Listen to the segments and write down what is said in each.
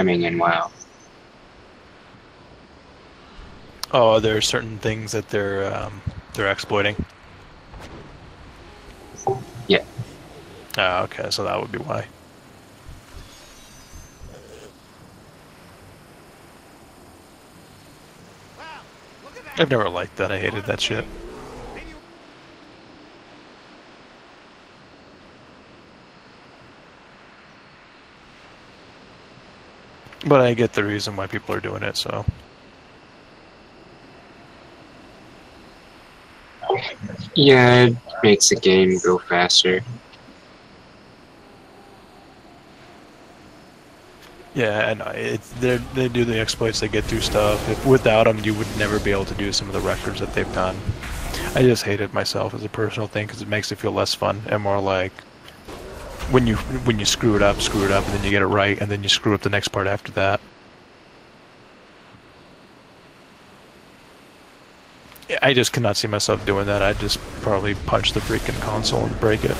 spamming in WoW. Oh, there are certain things that they're exploiting. Yeah. Ah, okay, so that would be why. I've never liked that. I hated that shit. But I get the reason why people are doing it, so. Yeah, it makes the game go faster. Yeah, I know. They do the exploits, they get through stuff. Without them, you would never be able to do some of the records that they've done. I just hate it myself as a personal thing because it makes it feel less fun and more like when you screw it up, and then you get it right, and then you screw up the next part after that. I just cannot see myself doing that. I'd just probably punch the freaking console and break it.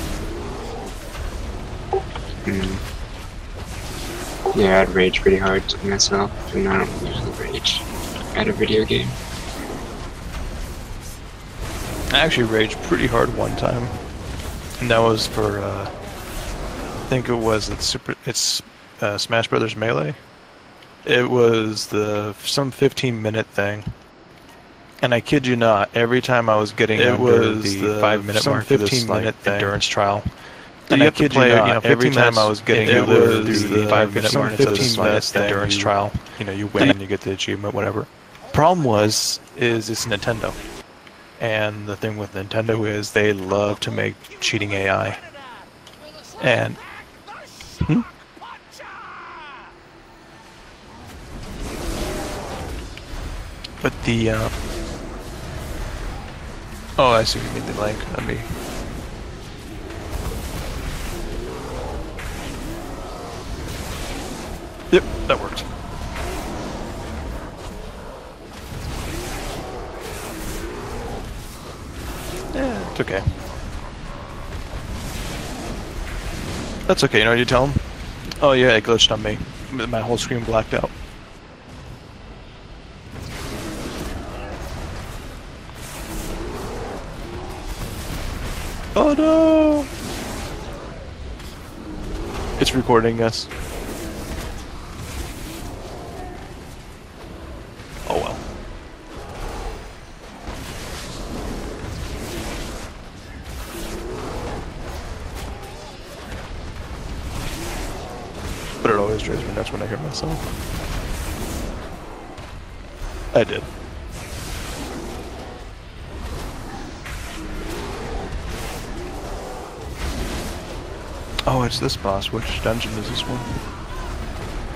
Yeah, I'd rage pretty hard myself, and I don't usually rage at a video game. I actually raged pretty hard one time, and that was for I think it was Smash Brothers Melee. It was some 15-minute thing, and I kid you not, every time I was getting under the 5-minute mark for this endurance trial. And you have to play, every time I was getting under the 5-minute mark for this endurance trial, you win and you get the achievement, whatever. Problem is it's Nintendo. And the thing with Nintendo is they love to make cheating AI. And... But the, Oh, I see what you mean, the link. Let me... Yep, that worked. Yeah, it's okay. That's okay, you know what you tell him? Oh yeah, it glitched on me. My whole screen blacked out. Oh no! It's recording us. Oh well. But it always drives me nuts when I hear myself. I did. Oh, it's this boss. Which dungeon is this one?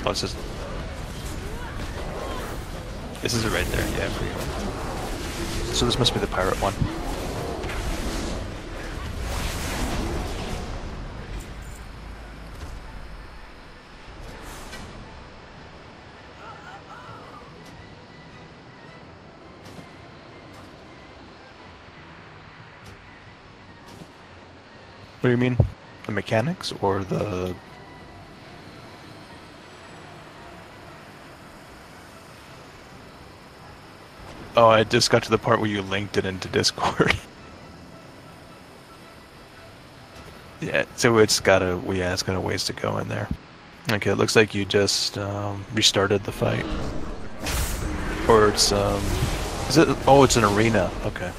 Oh, it's this. This is it right there. Yeah, pretty cool. So this must be the pirate one. What do you mean? The mechanics or the... Oh, I just got to the part where you linked it into Discord. Yeah, so it's got a ways to go in there. Okay, it looks like you just restarted the fight. Or it's is it? Oh, it's an arena. Okay.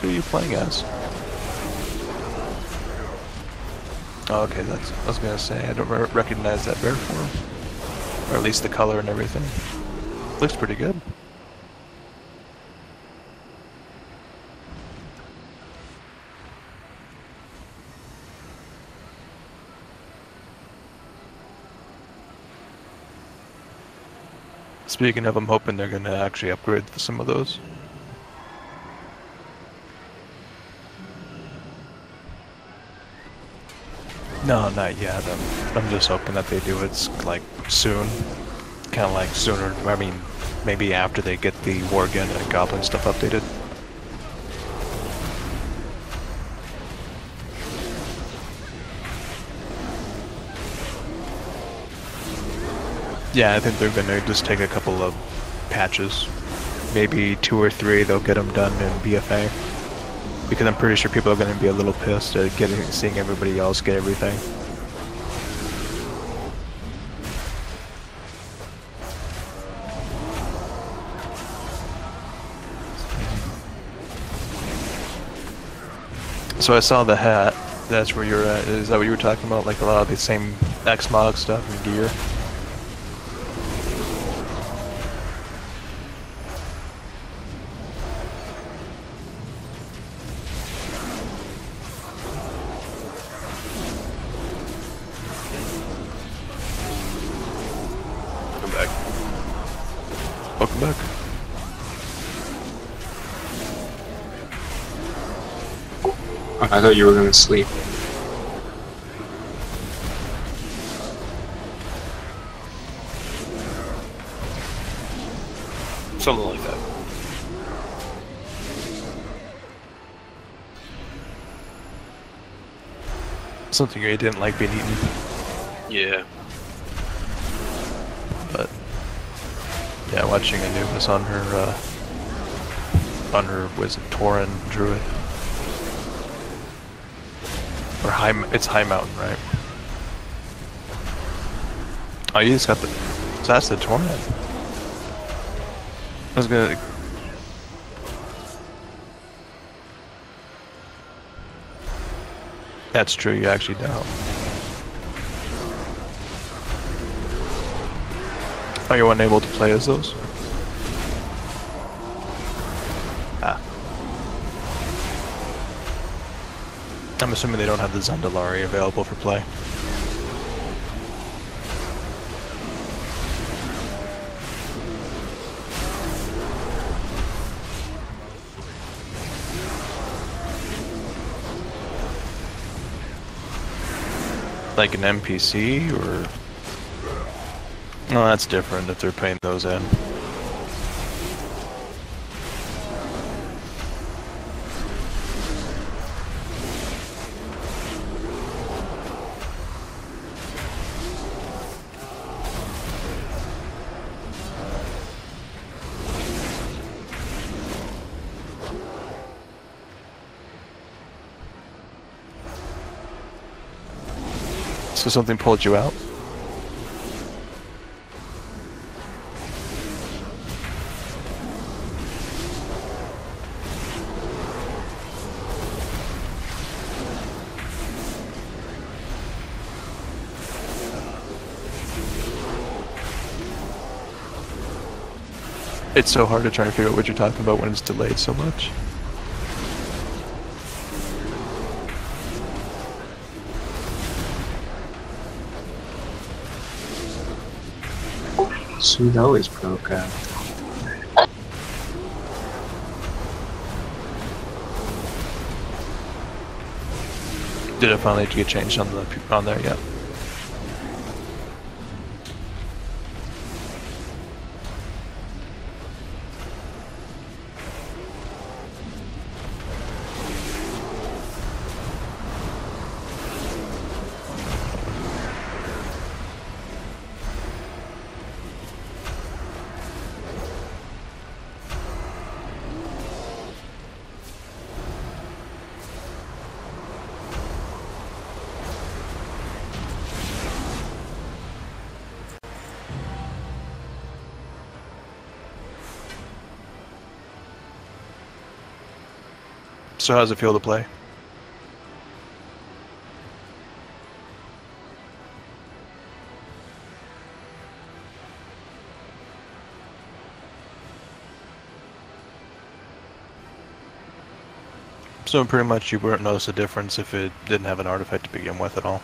Who are you playing as? Oh, okay, I was gonna say, I don't recognize that bear form. Or at least the color and everything. Looks pretty good. Speaking of, I'm hoping they're gonna actually upgrade some of those. No, not yet. I'm just hoping that they do it like soon, kind of like sooner. I mean, maybe after they get the Worgen and Goblin stuff updated. Yeah, I think they're gonna just take a couple of patches, maybe 2 or 3. They'll get them done in BfA, because I'm pretty sure people are gonna be a little pissed at seeing everybody else get everything. So I saw the hat. That's where you're at. Is that what you were talking about? Like a lot of the same Xmog stuff and gear. I'm back. Welcome back. I thought you were gonna sleep. Something like that. Something you didn't like being eaten. Yeah. But yeah, watching Anubis on her was it Tauren Druid? Or it's High Mountain, right? Oh, you just got the... So that's the Tauren. I was gonna... That's true, you actually don't. Are you unable to play as those? Ah. I'm assuming they don't have the Zandalari available for play. Like an NPC, or... No, that's different if they're paying those in. So something pulled you out? It's so hard to try to figure out what you're talking about when it's delayed so much. So that always broke out. Did it finally get changed on there yet? So how does it feel to play? So pretty much you wouldn't notice a difference if it didn't have an artifact to begin with at all.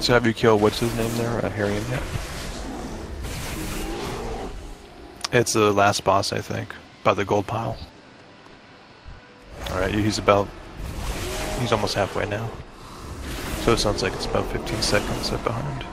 So have you killed, what's his name there, Harrion yet? It's the last boss, I think, by the gold pile. Alright, he's almost halfway now. So it sounds like it's about 15 seconds up behind.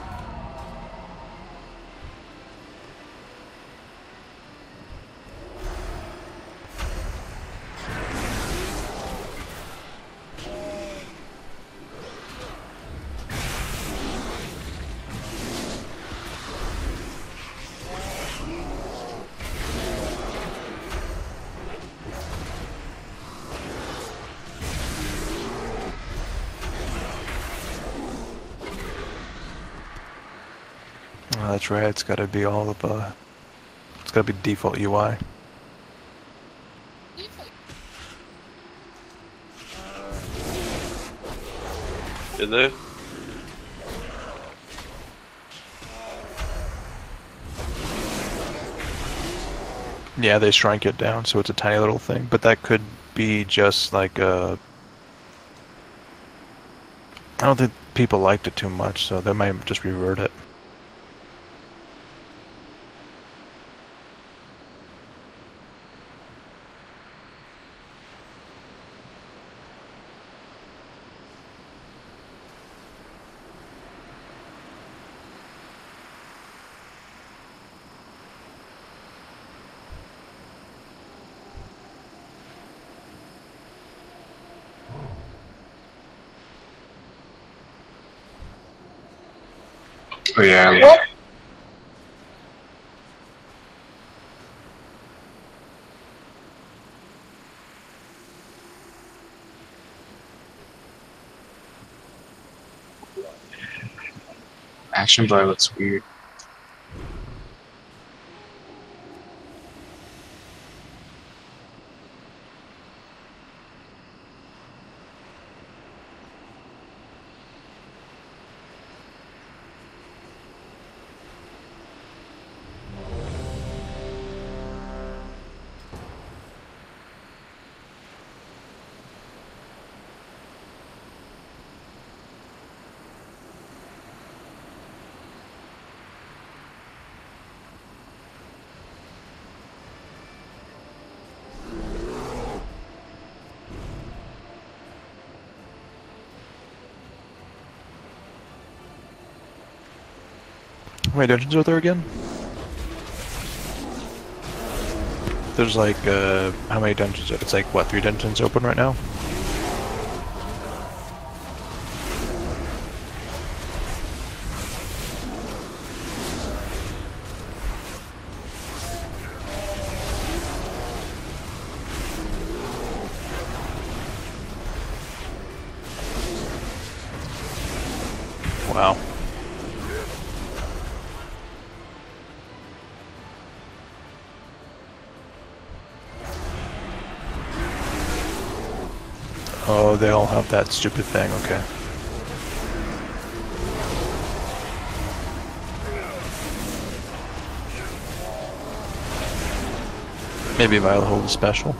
Oh, that's right, it's gotta be all of, it's gotta be default UI. Did they? Yeah, they shrank it down, so it's a tiny little thing, but that could be just like a... I don't think people liked it too much, so they might just revert it. Oh yeah. What? Action bar looks weird. How many dungeons are there again? There's like, how many dungeons? It's like, what, 3 dungeons open right now? Wow. Oh, they all have that stupid thing, okay. Maybe I'll hold a special.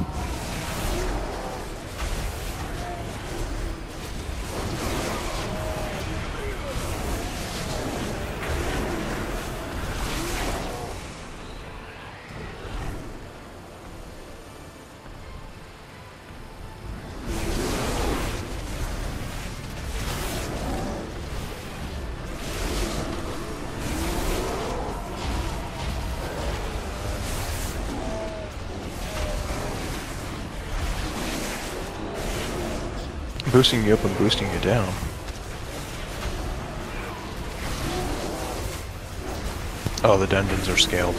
Boosting you up and boosting you down. Oh, the dungeons are scaled.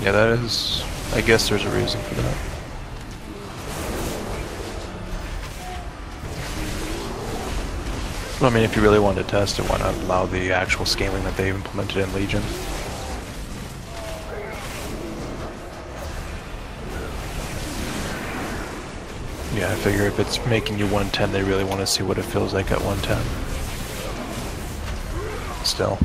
Yeah, that is... I guess there's a reason for that. Well, I mean, if you really wanted to test it, why not allow the actual scaling that they implemented in Legion? Yeah, I figure if it's making you 110, they really want to see what it feels like at 110. Still.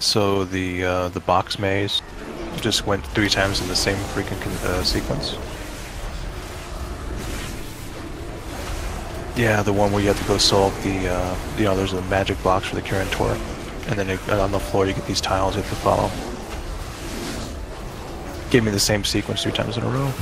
So the box maze just went 3 times in the same freaking sequence. Yeah, the one where you have to go solve the, you know, there's a magic box for the Curantor, and then on the floor you get these tiles you have to follow. Gave me the same sequence 3 times in a row.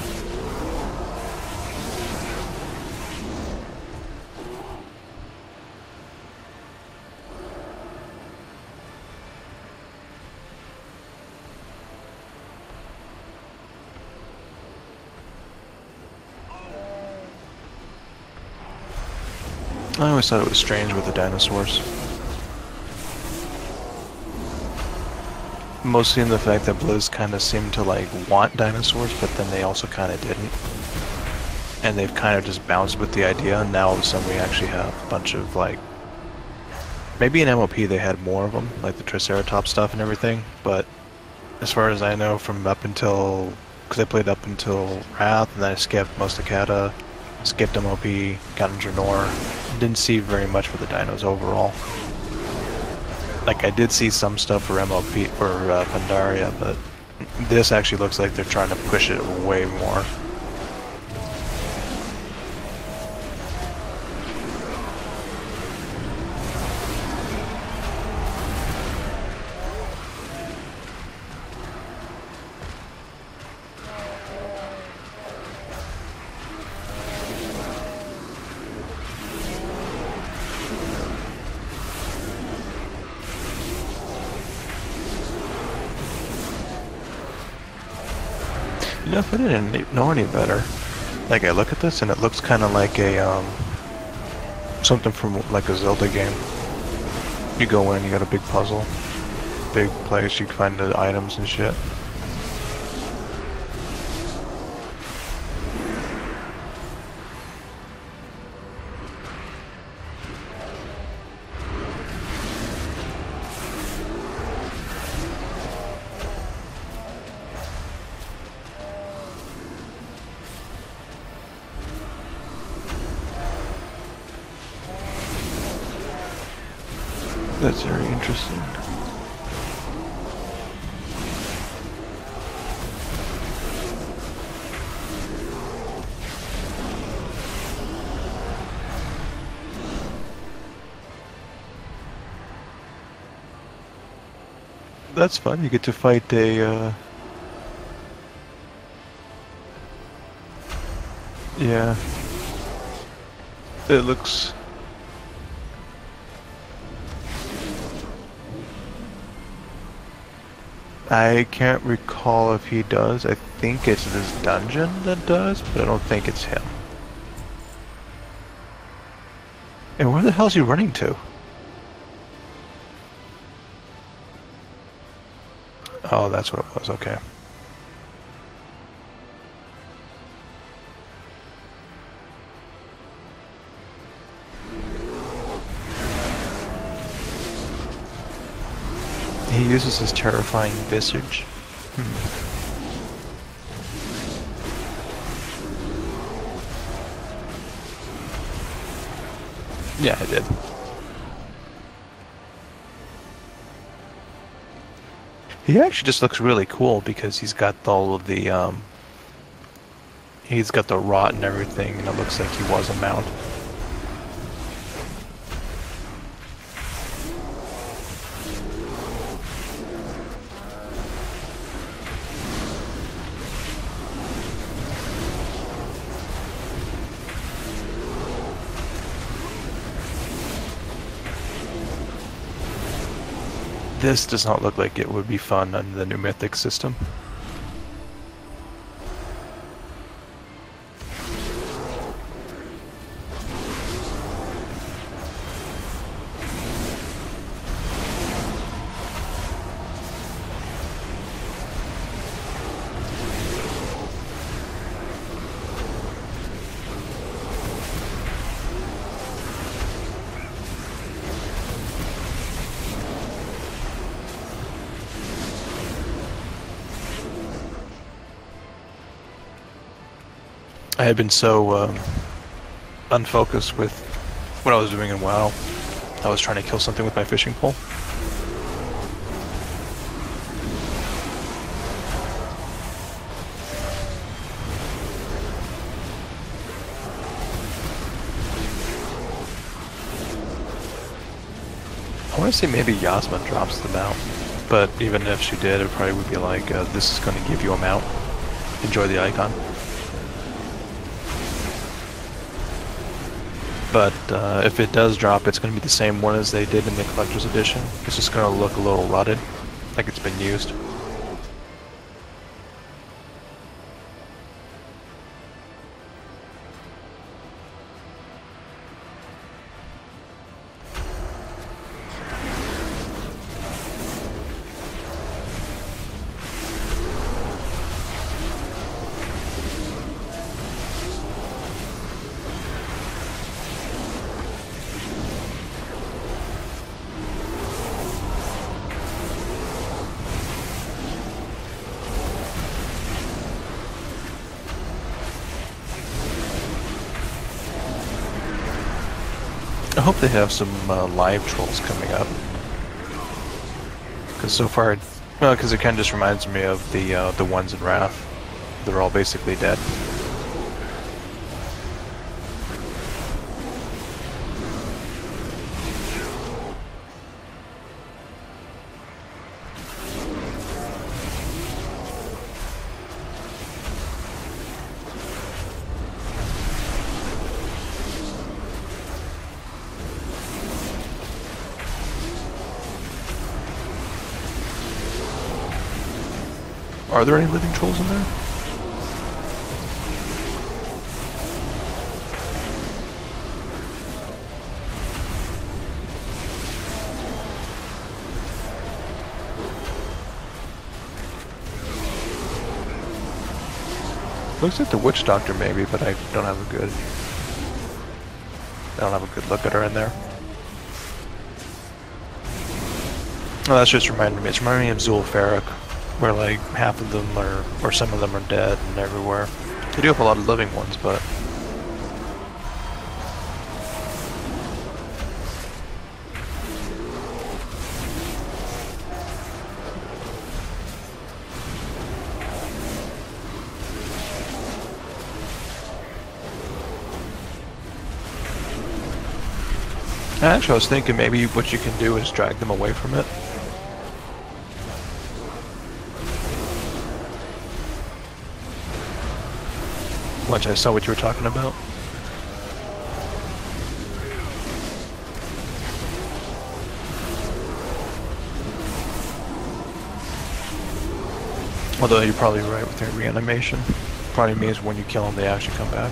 I always thought it was strange with the dinosaurs. Mostly in the fact that Blizz kind of seemed to like want dinosaurs, but then they also kind of didn't. And they've kind of just bounced with the idea, and now all of a sudden we actually have a bunch of like... Maybe in MOP they had more of them, like the Triceratops stuff and everything, but as far as I know from up until... Because I played up until Wrath, and then I skipped most of Kata, skipped MOP, got into Nor. Didn't see very much for the dinos overall. Like, I did see some stuff for MOP, for Pandaria, but this actually looks like they're trying to push it way more. You know, if I didn't know any better, like I look at this and it looks kind of like a, something from like a Zelda game. You go in, you got a big puzzle, big place, you can find the items and shit. That's very interesting. That's fun. You get to fight a, yeah. It looks... I can't recall if he does. I think it's this dungeon that does, but I don't think it's him. And where the hell is he running to? Oh, that's what it was, okay. He uses his terrifying visage. Yeah, I did. He actually just looks really cool because he's got all of the, he's got the rot and everything, and it looks like he was a mount. This does not look like it would be fun on the new Mythic system. I had been so unfocused with what I was doing in WoW. I was trying to kill something with my fishing pole. want to say maybe Yasmin drops the mount, but even if she did, it probably would be like, this is going to give you a mount. Enjoy the icon. But if it does drop, it's going to be the same one as they did in the Collector's Edition. It's just going to look a little rotted, like it's been used. I hope they have some live trolls coming up. Because so far, well, because it kind of just reminds me of the ones in Wrath. They're all basically dead. Are there any living trolls in there? Looks like the witch doctor maybe, but I don't have a good look at her in there. Oh, that's just reminding me. It's reminding me of Zul'Farrak, where like half of them are, or some of them are dead and everywhere. They do have a lot of living ones, but actually I was thinking maybe what you can do is drag them away from it. Once I saw what you were talking about. Although you're probably right with their reanimation. Probably means when you kill them they actually come back.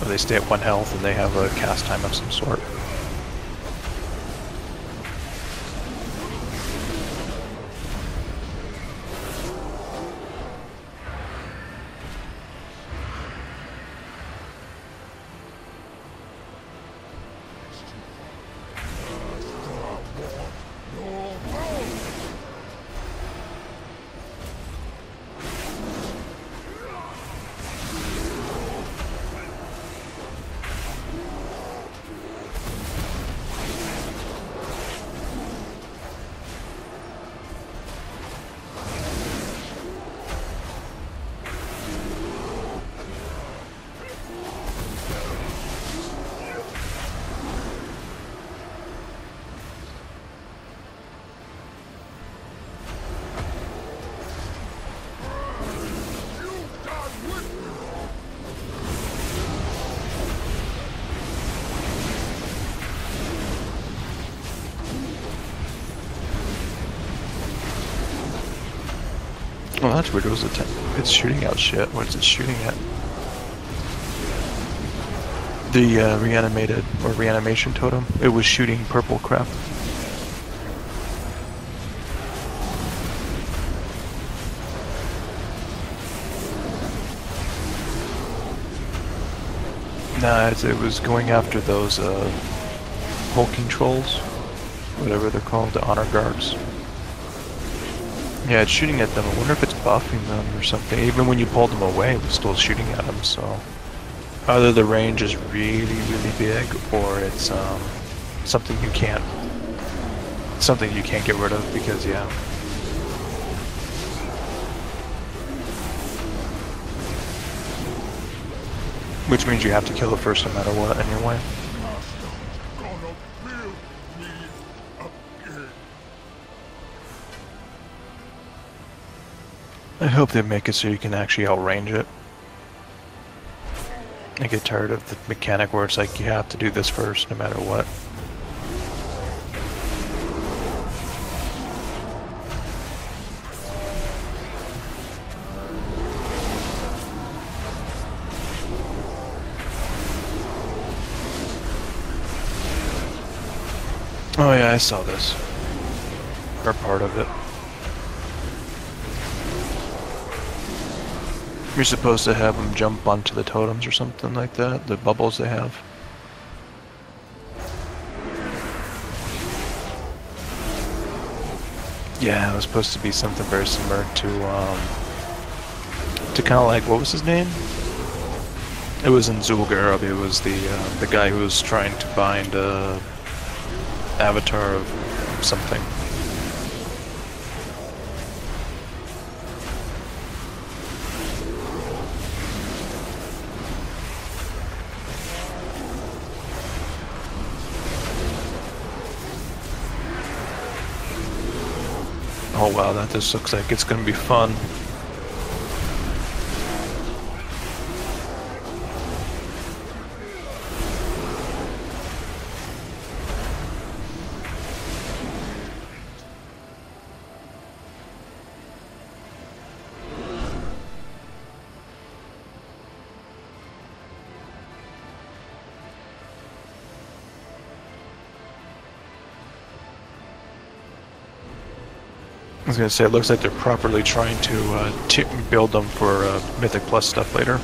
Or they stay at 1 health and they have a cast time of some sort. Oh, that's weird. It was it's shooting out shit. What is it shooting at? The reanimated or reanimation totem. It was shooting purple crap. Nah, it was going after those hulking trolls, whatever they're called, the honor guards. Yeah, it's shooting at them. I wonder if it's buffing them or something. Even when you pulled them away, it was still shooting at them, so... Either the range is really, really big, or it's something you can't get rid of, because, yeah. Which means you have to kill it first no matter what, anyway. I hope they make it so you can actually outrange it. I get tired of the mechanic where it's like you have to do this first no matter what. Oh yeah, I saw this. Or part of it. You're supposed to have them jump onto the totems or something like that, the bubbles they have. Yeah, it was supposed to be something very similar to kind of like, what was his name? It was in Zul'Gurub. It was the guy who was trying to bind avatar of something. Oh wow, that just looks like it's gonna be fun. I was gonna say, it looks like they're properly trying to build them for Mythic Plus stuff later.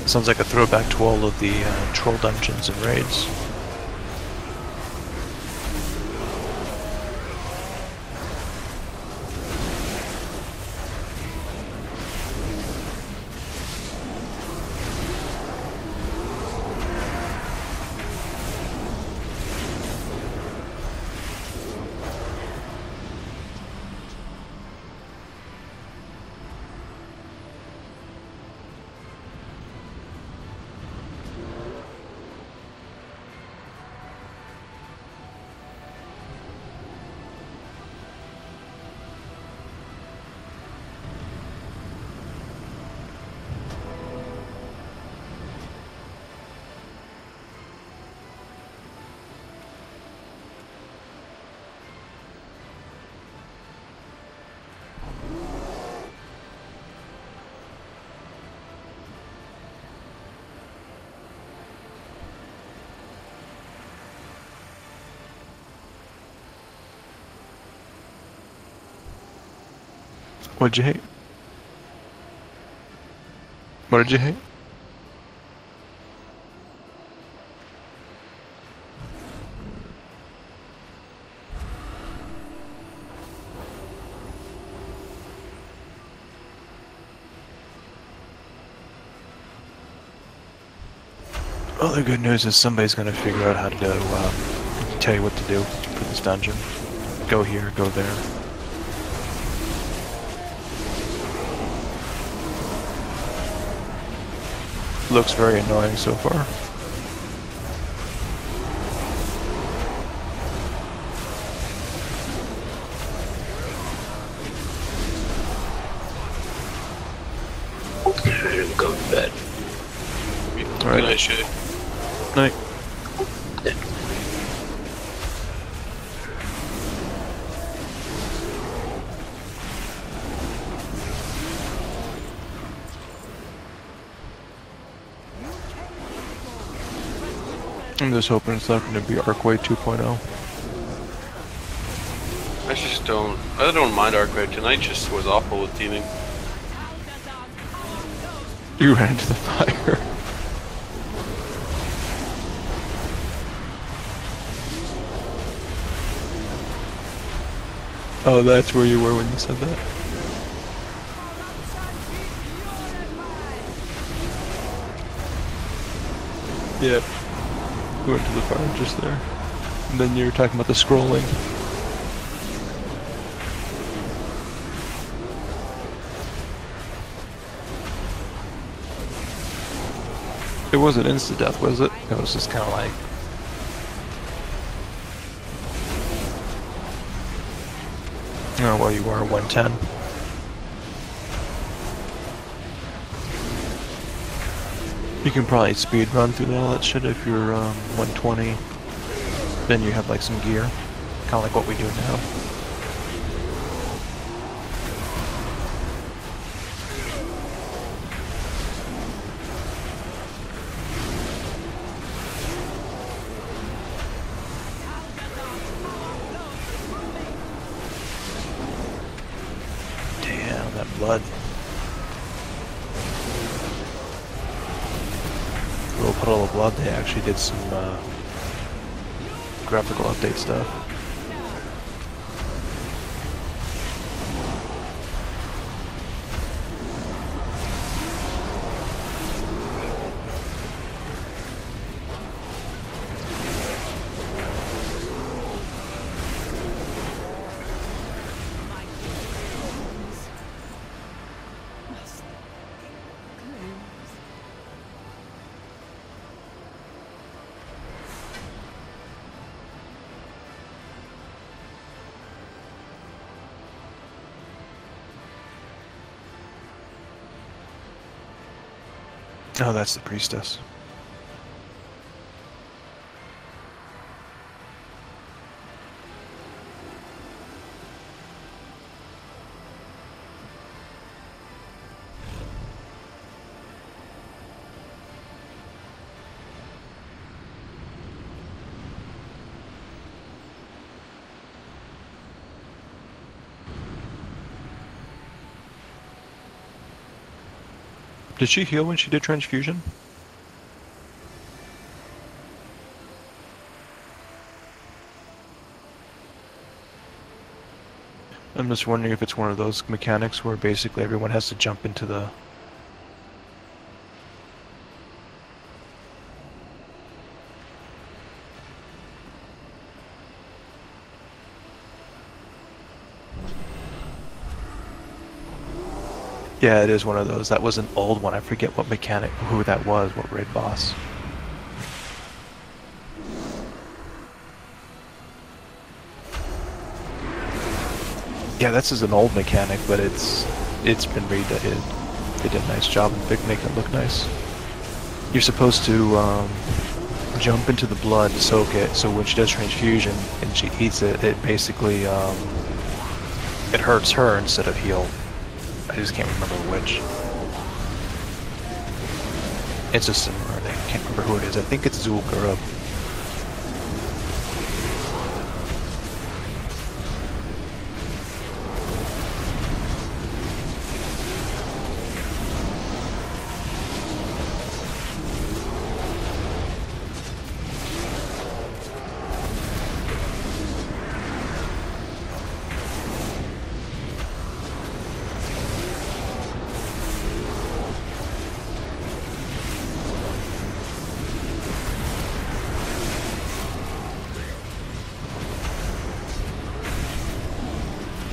Sounds like a throwback to all of the troll dungeons and raids. What'd you hate? What did you hate? Well, the good news is somebody's gonna figure out how to tell you what to do for this dungeon. Go here, go there. Looks very annoying so far. I'm going to bed. All right. Good night, Shay. Night. I'm just hoping it's not going to be Arcway 2.0. I don't mind Arcway. Tonight just was awful with teaming. You ran into the fire. Oh, that's where you were when you said that? Yeah. We went to the farm just there. And then you were talking about the scrolling. It wasn't insta-death, was it? It was just kind of like... Oh, well, you were 110. You can probably speed run through all that shit if you're 120. Then you have like some gear. Kind of like what we do now. Damn, that blood. Little puddle of blood, they actually did some graphical update stuff. Oh, that's the priestess. Did she heal when she did transfusion? I'm just wondering if it's one of those mechanics where basically everyone has to jump into the... Yeah, it is one of those. That was an old one. I forget what mechanic, who that was, what raid boss. Yeah, this is an old mechanic, but it's been redone. They did a nice job in making it look nice. You're supposed to jump into the blood, soak it, so when she does transfusion and she eats it, it basically it hurts her instead of heal. I just can't remember which. It's a similar thing. I can't remember who it is. I think it's Zul'Gurub.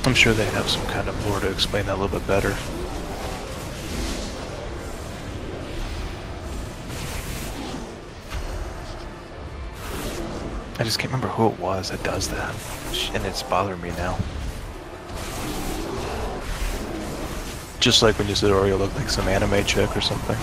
I'm sure they have some kind of lore to explain that a little bit better. I just can't remember who it was that does that, and it's bothering me now. Just like when you said Oreo looked like some anime chick or something.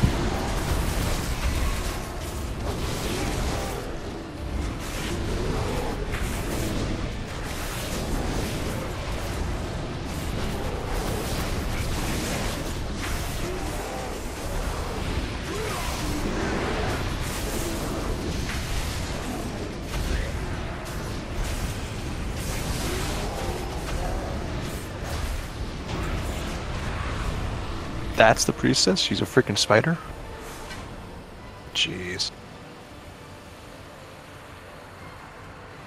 That's the priestess? She's a freaking spider? Jeez.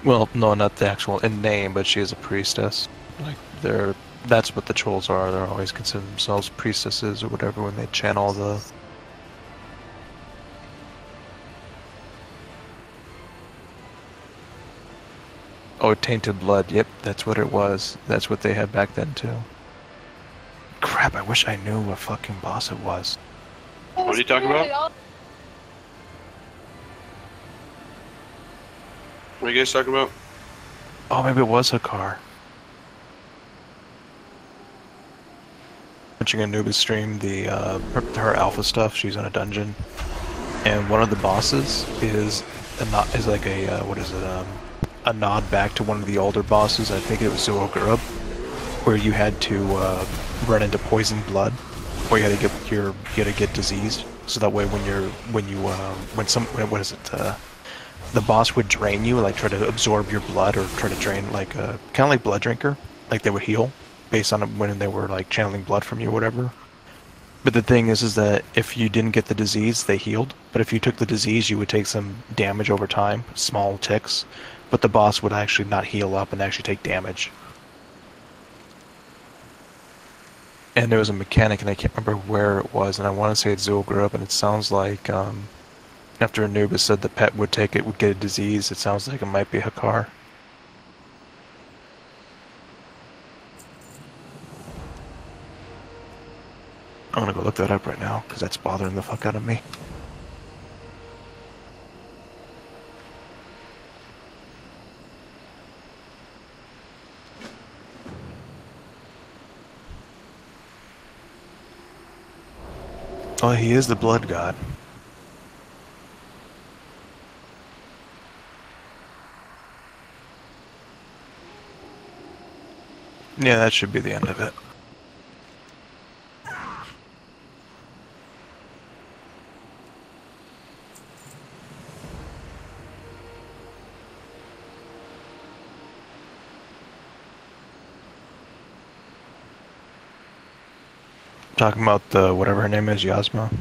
Well, no, not the actual in name, but she is a priestess. Like, that's what the trolls are. They're always consider themselves priestesses or whatever when they channel the... Oh, tainted blood. Yep, that's what it was. That's what they had back then too. Crap, I wish I knew what fucking boss it was. What are you talking about? What are you guys talking about? Oh, maybe it was Hakar. Watching Anubis stream her alpha stuff. She's in a dungeon, and one of the bosses is like a what is it? A nod back to one of the older bosses. I think it was Zoogurub, where you had to run into poison blood, or you had to get diseased. So that way, what is it? The boss would drain you, like try to absorb your blood, or try to drain like kind of like Blood Drinker, like they would heal based on when they were like channeling blood from you or whatever. But the thing is that if you didn't get the disease, they healed. But if you took the disease, you would take some damage over time, small ticks. But the boss would actually not heal up and actually take damage. And there was a mechanic, and I can't remember where it was, and I want to say it's Zul'Gurub, and it sounds like after Anubis said the pet would get a disease, it sounds like it might be Hakar. I'm gonna go look that up right now, because that's bothering the fuck out of me. Oh, he is the blood god. Yeah, that should be the end of it. Talking about the whatever her name is, Yasma.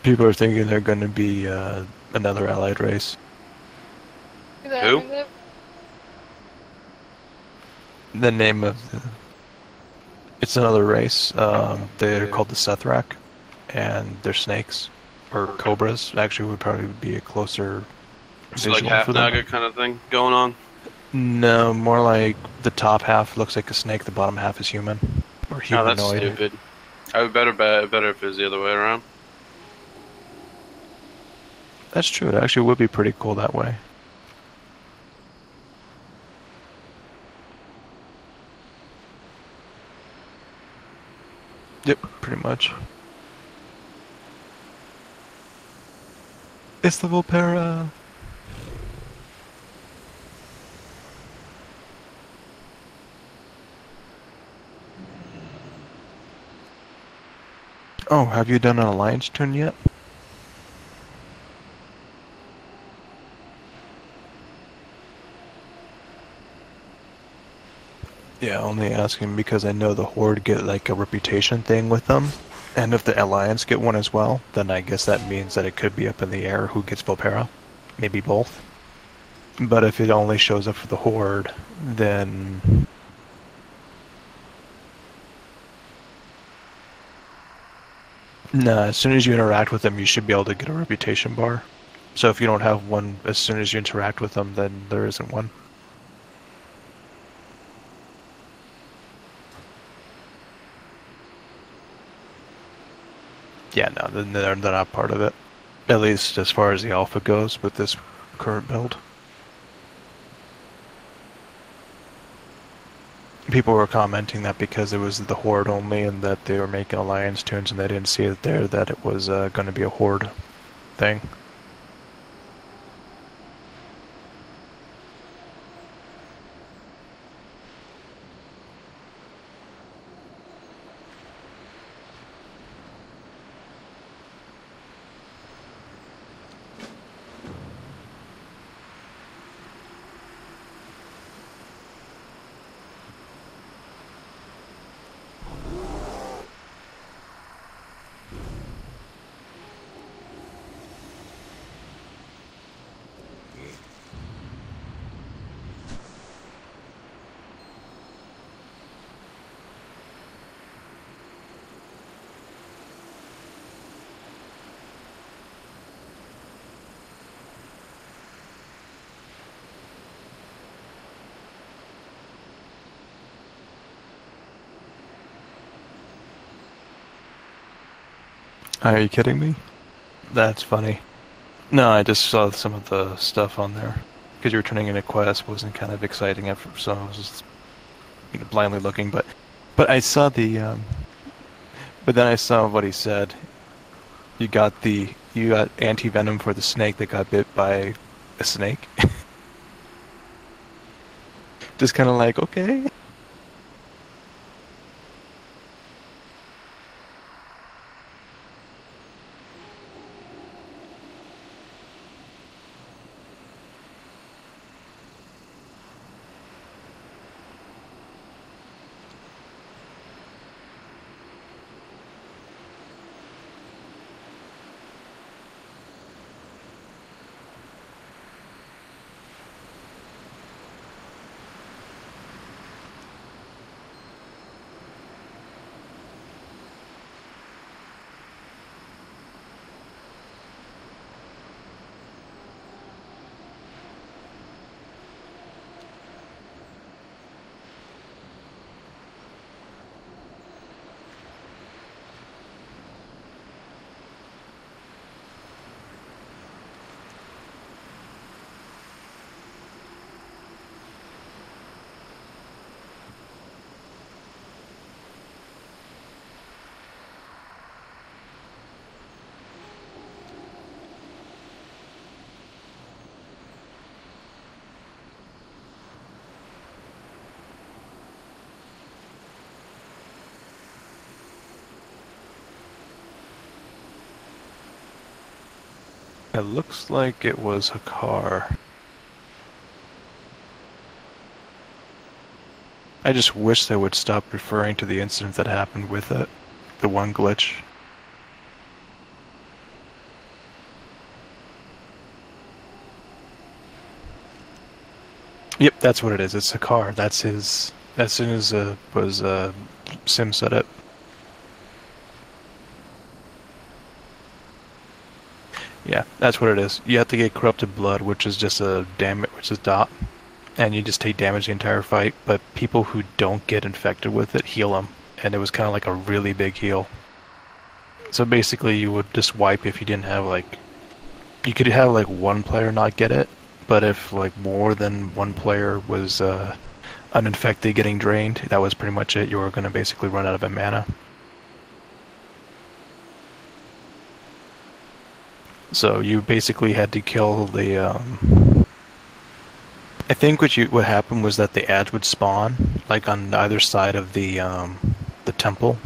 People are thinking they're going to be another allied race. Who? The name of it's another race. They're called the Sethrak, and they're snakes or cobras. Actually, would probably be a closer. It's like half Naga kind of thing going on. No, more like the top half looks like a snake, the bottom half is human or humanoid. No, that's stupid. I would better if it was the other way around. That's true. It actually would be pretty cool that way. Yep, pretty much. It's the Volpera. Oh, have you done an alliance turn yet? Yeah, only asking because I know the Horde get like a reputation thing with them. And if the Alliance get one as well, then I guess that means that it could be up in the air who gets Volpera. Maybe both. But if it only shows up for the Horde, then... Nah, as soon as you interact with them, you should be able to get a reputation bar. So if you don't have one as soon as you interact with them, then there isn't one. Yeah, no, they're not part of it. At least as far as the alpha goes with this current build. People were commenting that because it was the Horde only and that they were making Alliance tunes and they didn't see it there, that it was going to be a Horde thing. Are you kidding me? That's funny. No, I just saw some of the stuff on there. Because you were turning in a quest wasn't kind of exciting at first, so I was just blindly looking. But I saw the. But then I saw what he said. You got anti-venom for the snake that got bit by a snake. Just kind of like, okay. It looks like it was a car. I just wish they would stop referring to the incident that happened with it. The one glitch. Yep, that's what it is. It's a car. That's his. As soon as Sim said it. Yeah, that's what it is. You have to get corrupted blood, which is just a damage, which is dot, and you just take damage the entire fight. But people who don't get infected with it heal them, and it was kind of like a really big heal. So basically, you would just wipe if you didn't have like, you could have like one player not get it, but if like more than one player was uninfected getting drained, that was pretty much it. You were going to basically run out of mana. So you basically had to kill the. I think what happened was that the ads would spawn like on either side of the temple.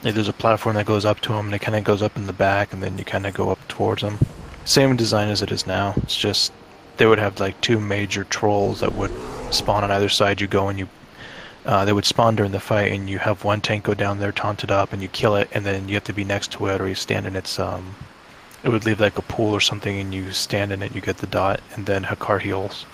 Like, there's a platform that goes up to them, and it kind of goes up in the back, and then you kind of go up towards them. Same design as it is now. It's just they would have like two major trolls that would spawn on either side. You go and you. They would spawn during the fight, and you have one tank go down there, taunted up, and you kill it, and then you have to be next to it, or you stand in its It would leave like a pool or something, and you stand in it, you get the dot, and then Hakar heals.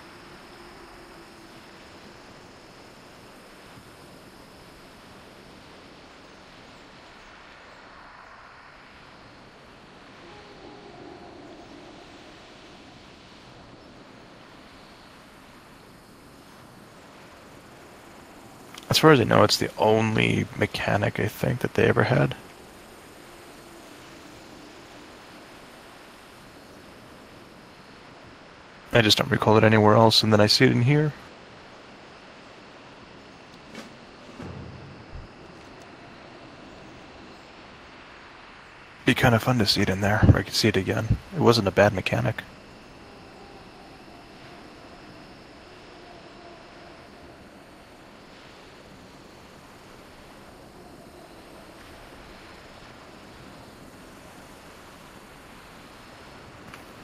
As far as I know, it's the only mechanic I think that they ever had. I just don't recall it anywhere else, and then I see it in here. Be kind of fun to see it in there, or I could see it again. It wasn't a bad mechanic.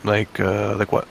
Like what?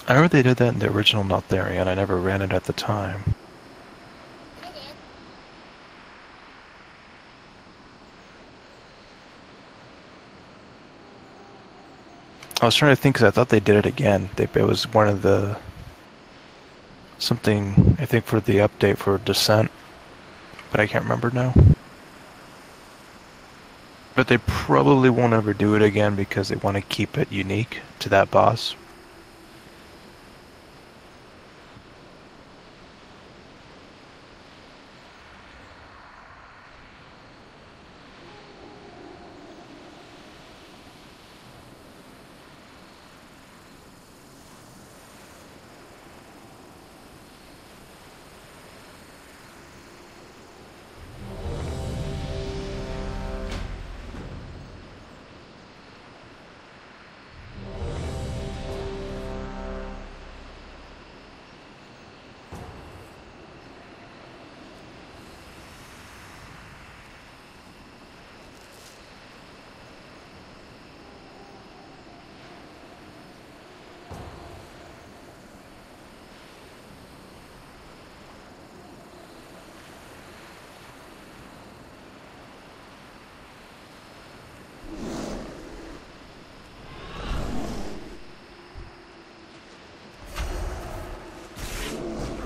I remember they did that in the original Notharian. I never ran it at the time. I was trying to think because I thought they did it again. It was one of the something I think for the update for Descent, but I can't remember now. But they probably won't ever do it again because they want to keep it unique to that boss.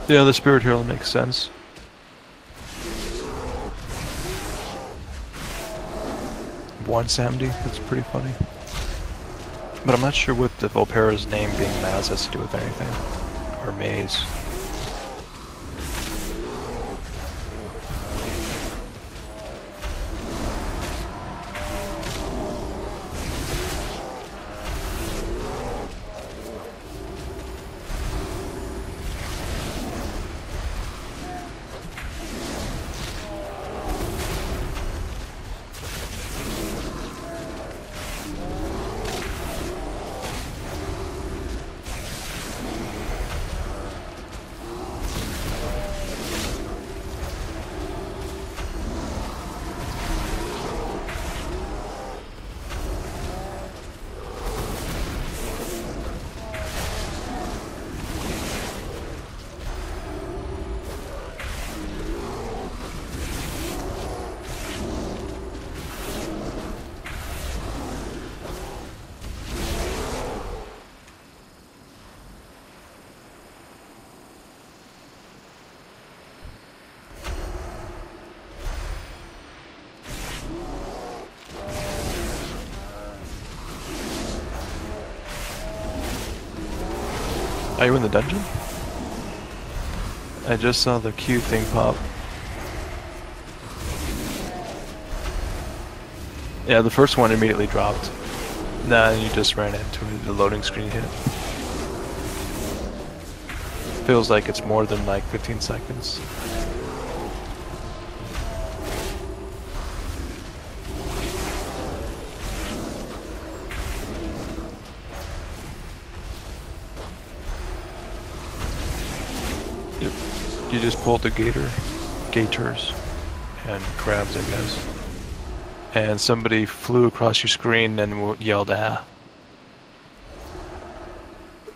Yeah, the Spirit Hero makes sense. $170, that's pretty funny. But I'm not sure what the Volpera's name being Maz has to do with anything. Or Maze. Are you in the dungeon? I just saw the Q thing pop. Yeah, the first one immediately dropped. Nah, you just ran into it, the loading screen hit. Feels like it's more than like 15 seconds. You just pulled the gators, and crabs, I guess. And somebody flew across your screen and yelled, "Ah!"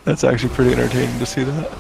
That's actually pretty entertaining to see that.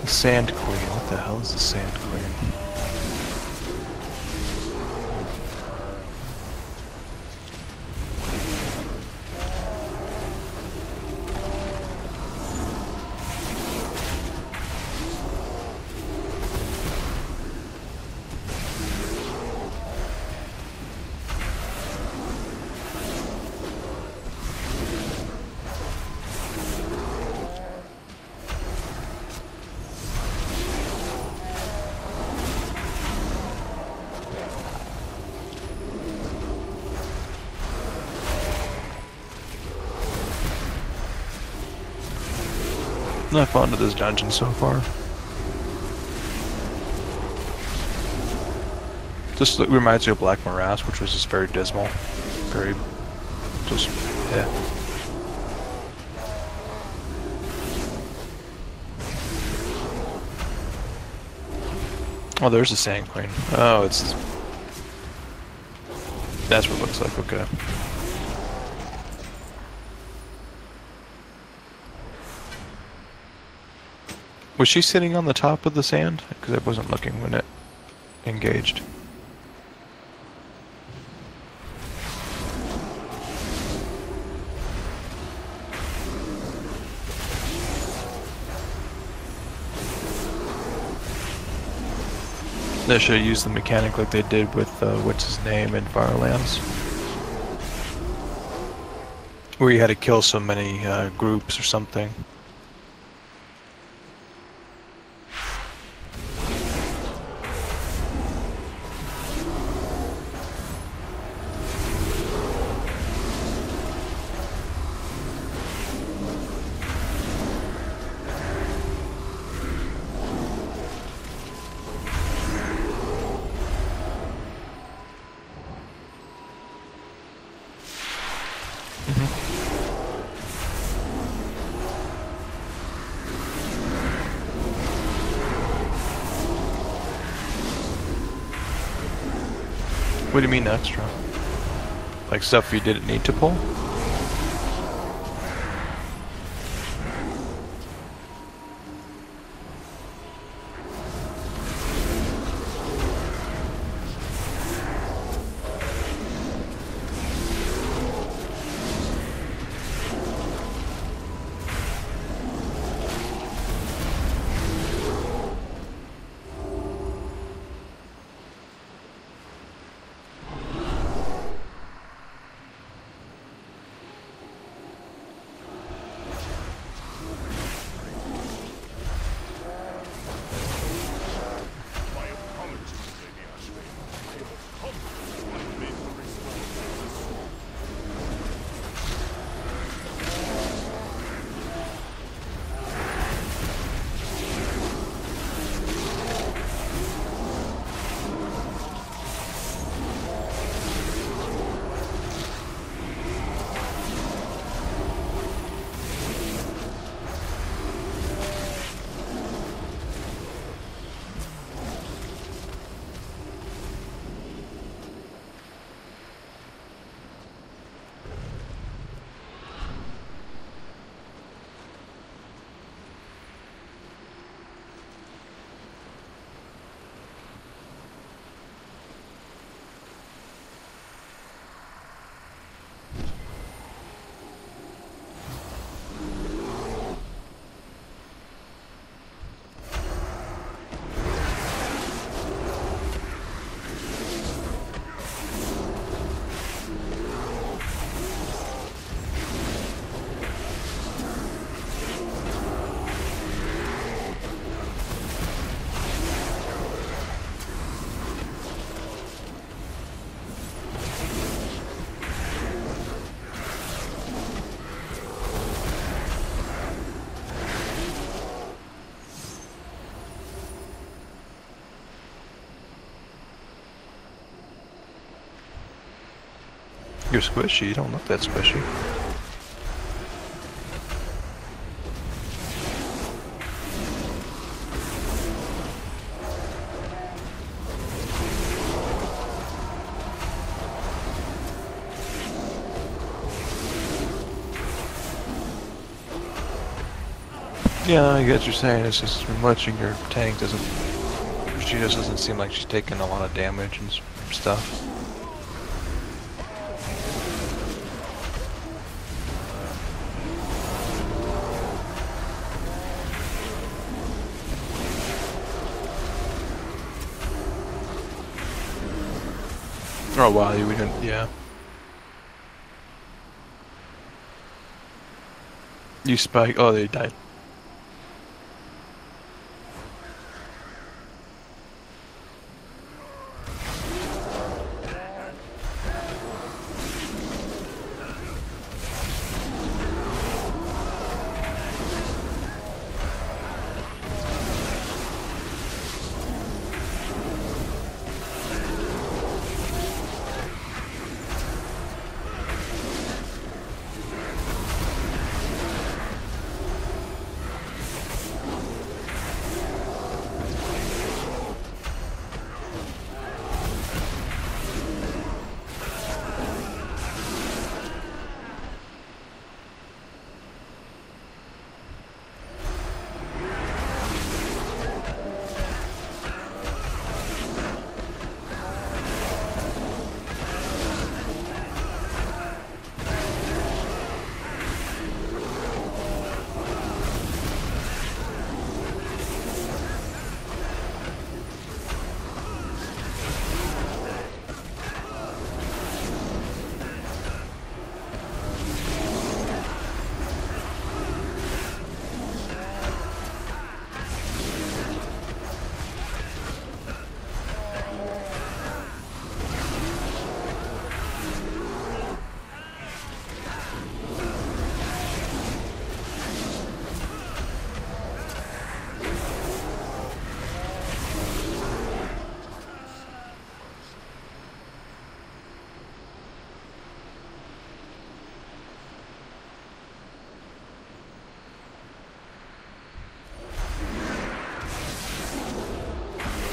Sand Queen. What the hell is the Sand Queen? Not fond of this dungeon so far. This reminds me of Black Morass, which was just very dismal. Very... just... yeah. Oh, there's a Sand Queen. Oh, it's... that's what it looks like, okay. Was she sitting on the top of the sand? Because I wasn't looking when it engaged. They should have used the mechanic like they did with, what's his name in Firelands. Where you had to kill so many groups or something. What do you mean extra? Like stuff you didn't need to pull? You're squishy, you don't look that squishy. Yeah, I get what you're saying. It's just watching your tank doesn't... she just doesn't seem like she's taking a lot of damage and stuff. Oh wow, we didn't, yeah. You spike, oh they died.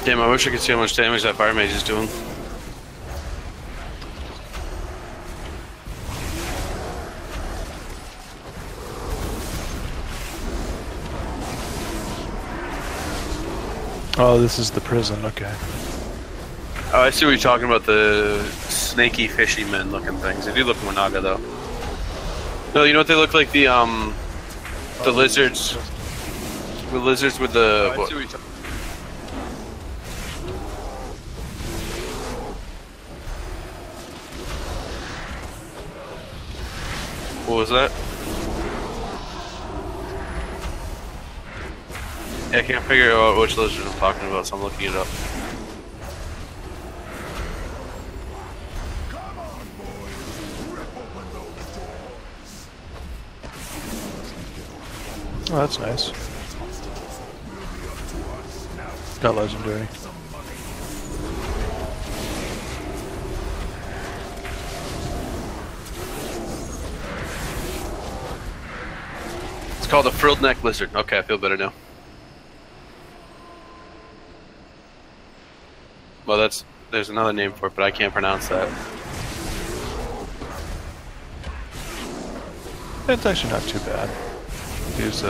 Damn, I wish I could see how much damage that fire mage is doing. Oh, this is the prison. Okay. Oh, I see what you're talking about, the snaky, fishy men looking things. They do look Monaga, though. No, you know what they look like? The lizards. The lizards with the... Oh, I see what you're talking. What was that? Yeah, I can't figure out which lizard I'm talking about, so I'm looking it up. Oh, that's nice. Got legendary. It's called a frilled neck lizard. Okay, I feel better now. Well, there's another name for it, but I can't pronounce that. It's actually not too bad. His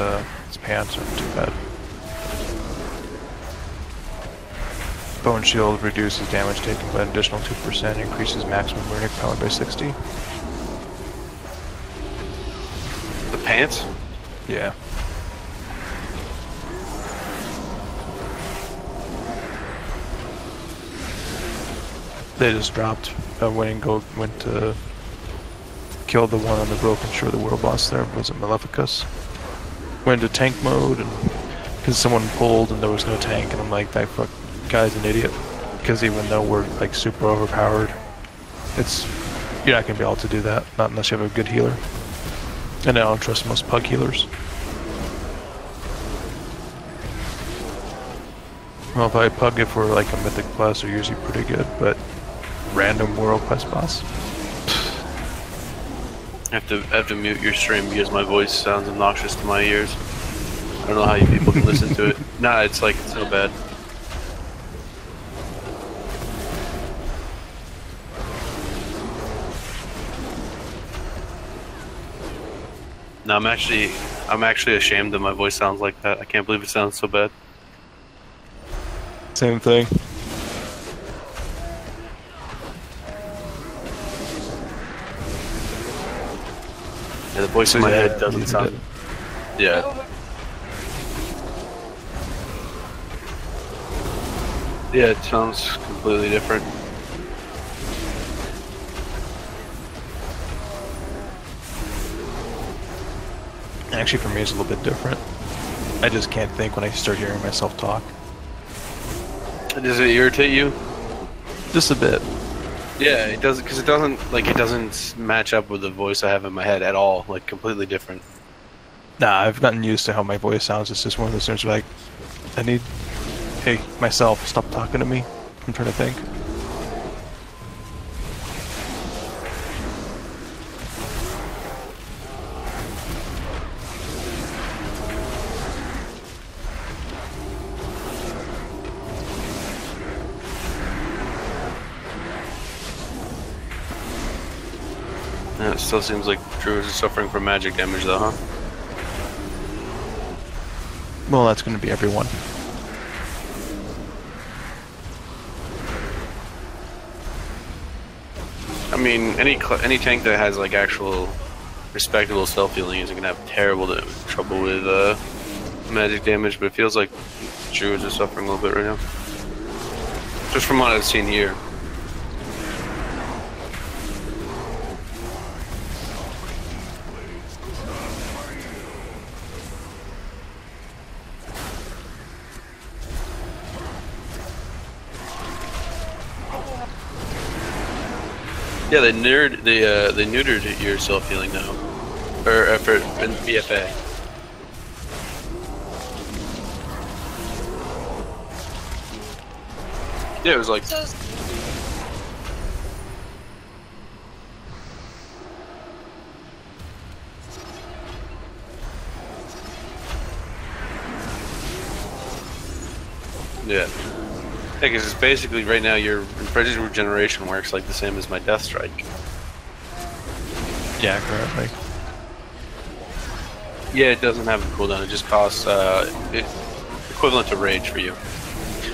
pants aren't too bad. Bone shield reduces damage taken by an additional 2%, increases maximum burning power by 60. The pants? Yeah. They just dropped when Gold went to kill the one on the broken shore, the world boss there. Was it Maleficus? Went into tank mode, and because someone pulled and there was no tank, and I'm like, that fuck guy's an idiot. Because even though we're like super overpowered, you're not gonna be able to do that, not unless you have a good healer. And I don't trust most pug healers. Well, if I pug it for like a mythic plus, they're usually pretty good, but random world quest boss. I have to mute your stream because my voice sounds obnoxious to my ears. I don't know how you people can listen to it. Nah, it's so bad. No, I'm actually ashamed that my voice sounds like that. I can't believe it sounds so bad. Same thing. Yeah, the voice in my head doesn't sound... Yeah. Yeah, it sounds completely different. Actually, for me, it's a little bit different. I just can't think when I start hearing myself talk. Does it irritate you? Just a bit. Yeah, it does, because it doesn't match up with the voice I have in my head at all. Like, completely different. Nah, I've gotten used to how my voice sounds. It's just one of those things where, like, hey, myself, stop talking to me. I'm trying to think. Yeah, it still seems like Druid is suffering from magic damage though, huh? Well, that's going to be everyone. I mean, any tank that has like actual respectable self-healing isn't gonna have terrible trouble with magic damage, but it feels like Druids are suffering a little bit right now. Just from what I've seen here. Yeah, they neutered your self-healing now. Or effort in BfA. Yeah, it was like... Yeah. because it's basically right now your Frenzied Regeneration works like the same as my Death Strike. Yeah, currently. Yeah, it doesn't have a cooldown. It just costs equivalent to Rage for you.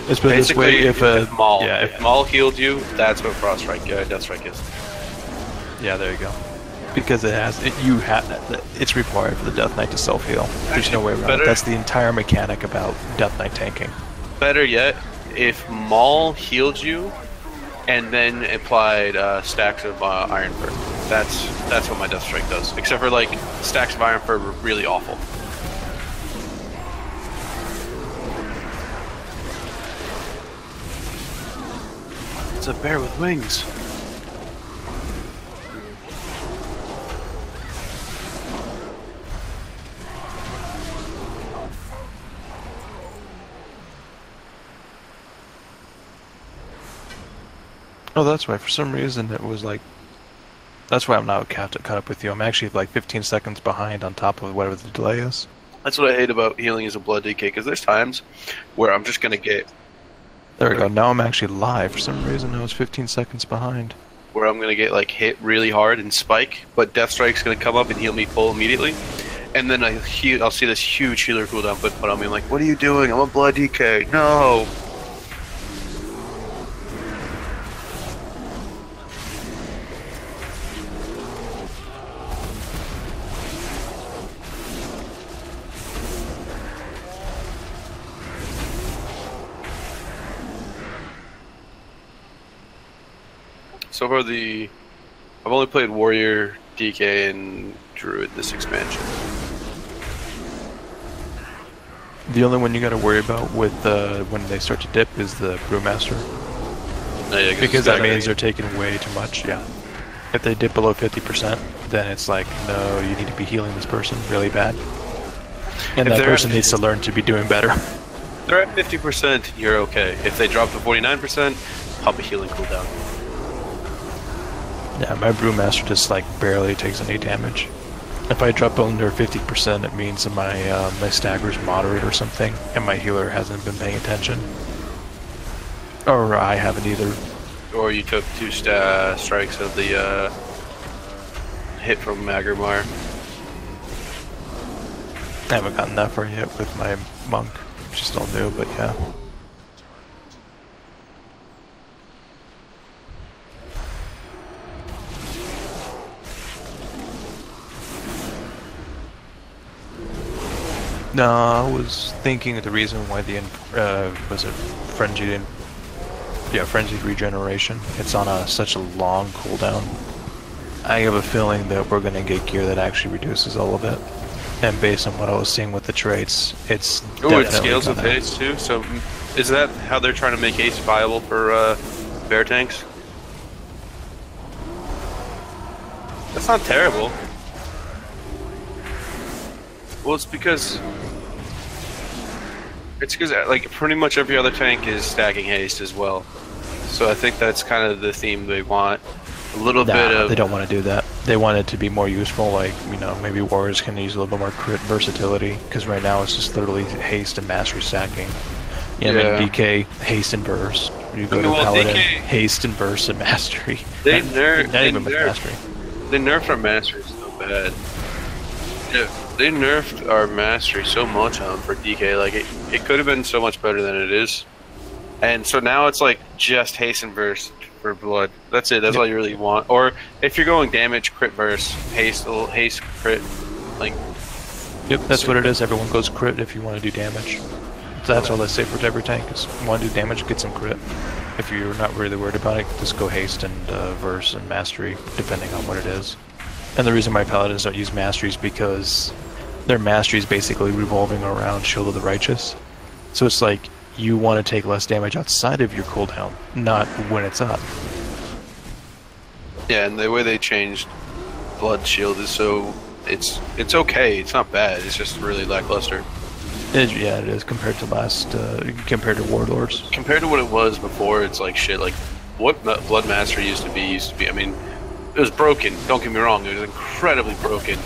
Let's put it this way: if Maul healed you, that's what Frost Strike, Death Strike is. Yeah, there you go. Because it's required for the Death Knight to self-heal. There's no way around it. That's the entire mechanic about Death Knight tanking. Better yet, if Maul healed you and then applied stacks of Iron Fur, that's what my Death Strike does. Except for like stacks of Iron Fur were really awful. It's a bear with wings. Oh, that's why. For some reason, it was like... That's why I'm not caught up with you. I'm actually like 15 seconds behind on top of whatever the delay is. That's what I hate about healing as a blood DK, because there's times where I'm just going to get... There we go. Now I'm actually live. For some reason, I was 15 seconds behind. Where I'm going to get like hit really hard and spike, but Death Strike's going to come up and heal me full immediately. And then I'll see this huge healer cooldown put on me. I'm like, what are you doing? I'm a blood DK. No! So far, I've only played Warrior, DK, and Druid this expansion. The only one you got to worry about with when they start to dip is the Brewmaster. Oh, yeah, because that means they're taking way too much. Yeah. If they dip below 50%, then it's like, no, you need to be healing this person really bad, and that person needs to learn to be doing better. If they're at 50%, you're okay. If they drop to 49%, pop a healing cooldown. Yeah, my Brewmaster just like barely takes any damage. If I drop under 50%, it means that my stagger's moderate or something, and my healer hasn't been paying attention. Or I haven't either. Or you took 2 strikes of the hit from Magrimmar. I haven't gotten that far yet with my monk. She's still new, but yeah. No, I was thinking of the reason why the was it frenzied regeneration. It's on such a long cooldown. I have a feeling that we're gonna get gear that actually reduces all of it. And based on what I was seeing with the traits, it's it scales with haste too. So is that how they're trying to make haste viable for bear tanks? That's not terrible. Well, it's because like pretty much every other tank is stacking haste as well. So I think that's kind of the theme they want. A little bit of... They don't want to do that. They want it to be more useful, like, you know, maybe warriors can use a little bit more crit versatility, because right now it's just literally haste and mastery stacking. You know, I mean, DK, haste and burst. You go to Paladin, haste and burst and mastery. Not even with mastery. They nerfed our mastery so bad. They nerfed our mastery so much for DK. Like it could have been so much better than it is. And so now it's like just haste and burst for blood. That's it. That's all you really want. Or if you're going damage, crit verse, haste crit, like. Yep, that's what it is. Everyone goes crit if you want to do damage. So that's all they say for every tank is want to do damage, get some crit. If you're not really worried about it, just go haste and verse and mastery, depending on what it is. And the reason why paladins don't use mastery is because their mastery is basically revolving around Shield of the Righteous. So it's like you want to take less damage outside of your cooldown, not when it's up. Yeah, and the way they changed Blood Shield is so it's okay. It's not bad. It's just really lackluster. Yeah, it is compared to compared to Warlords. Compared to what it was before, it's like shit. Like what Blood Mastery used to be. I mean, it was broken. Don't get me wrong. It was incredibly broken.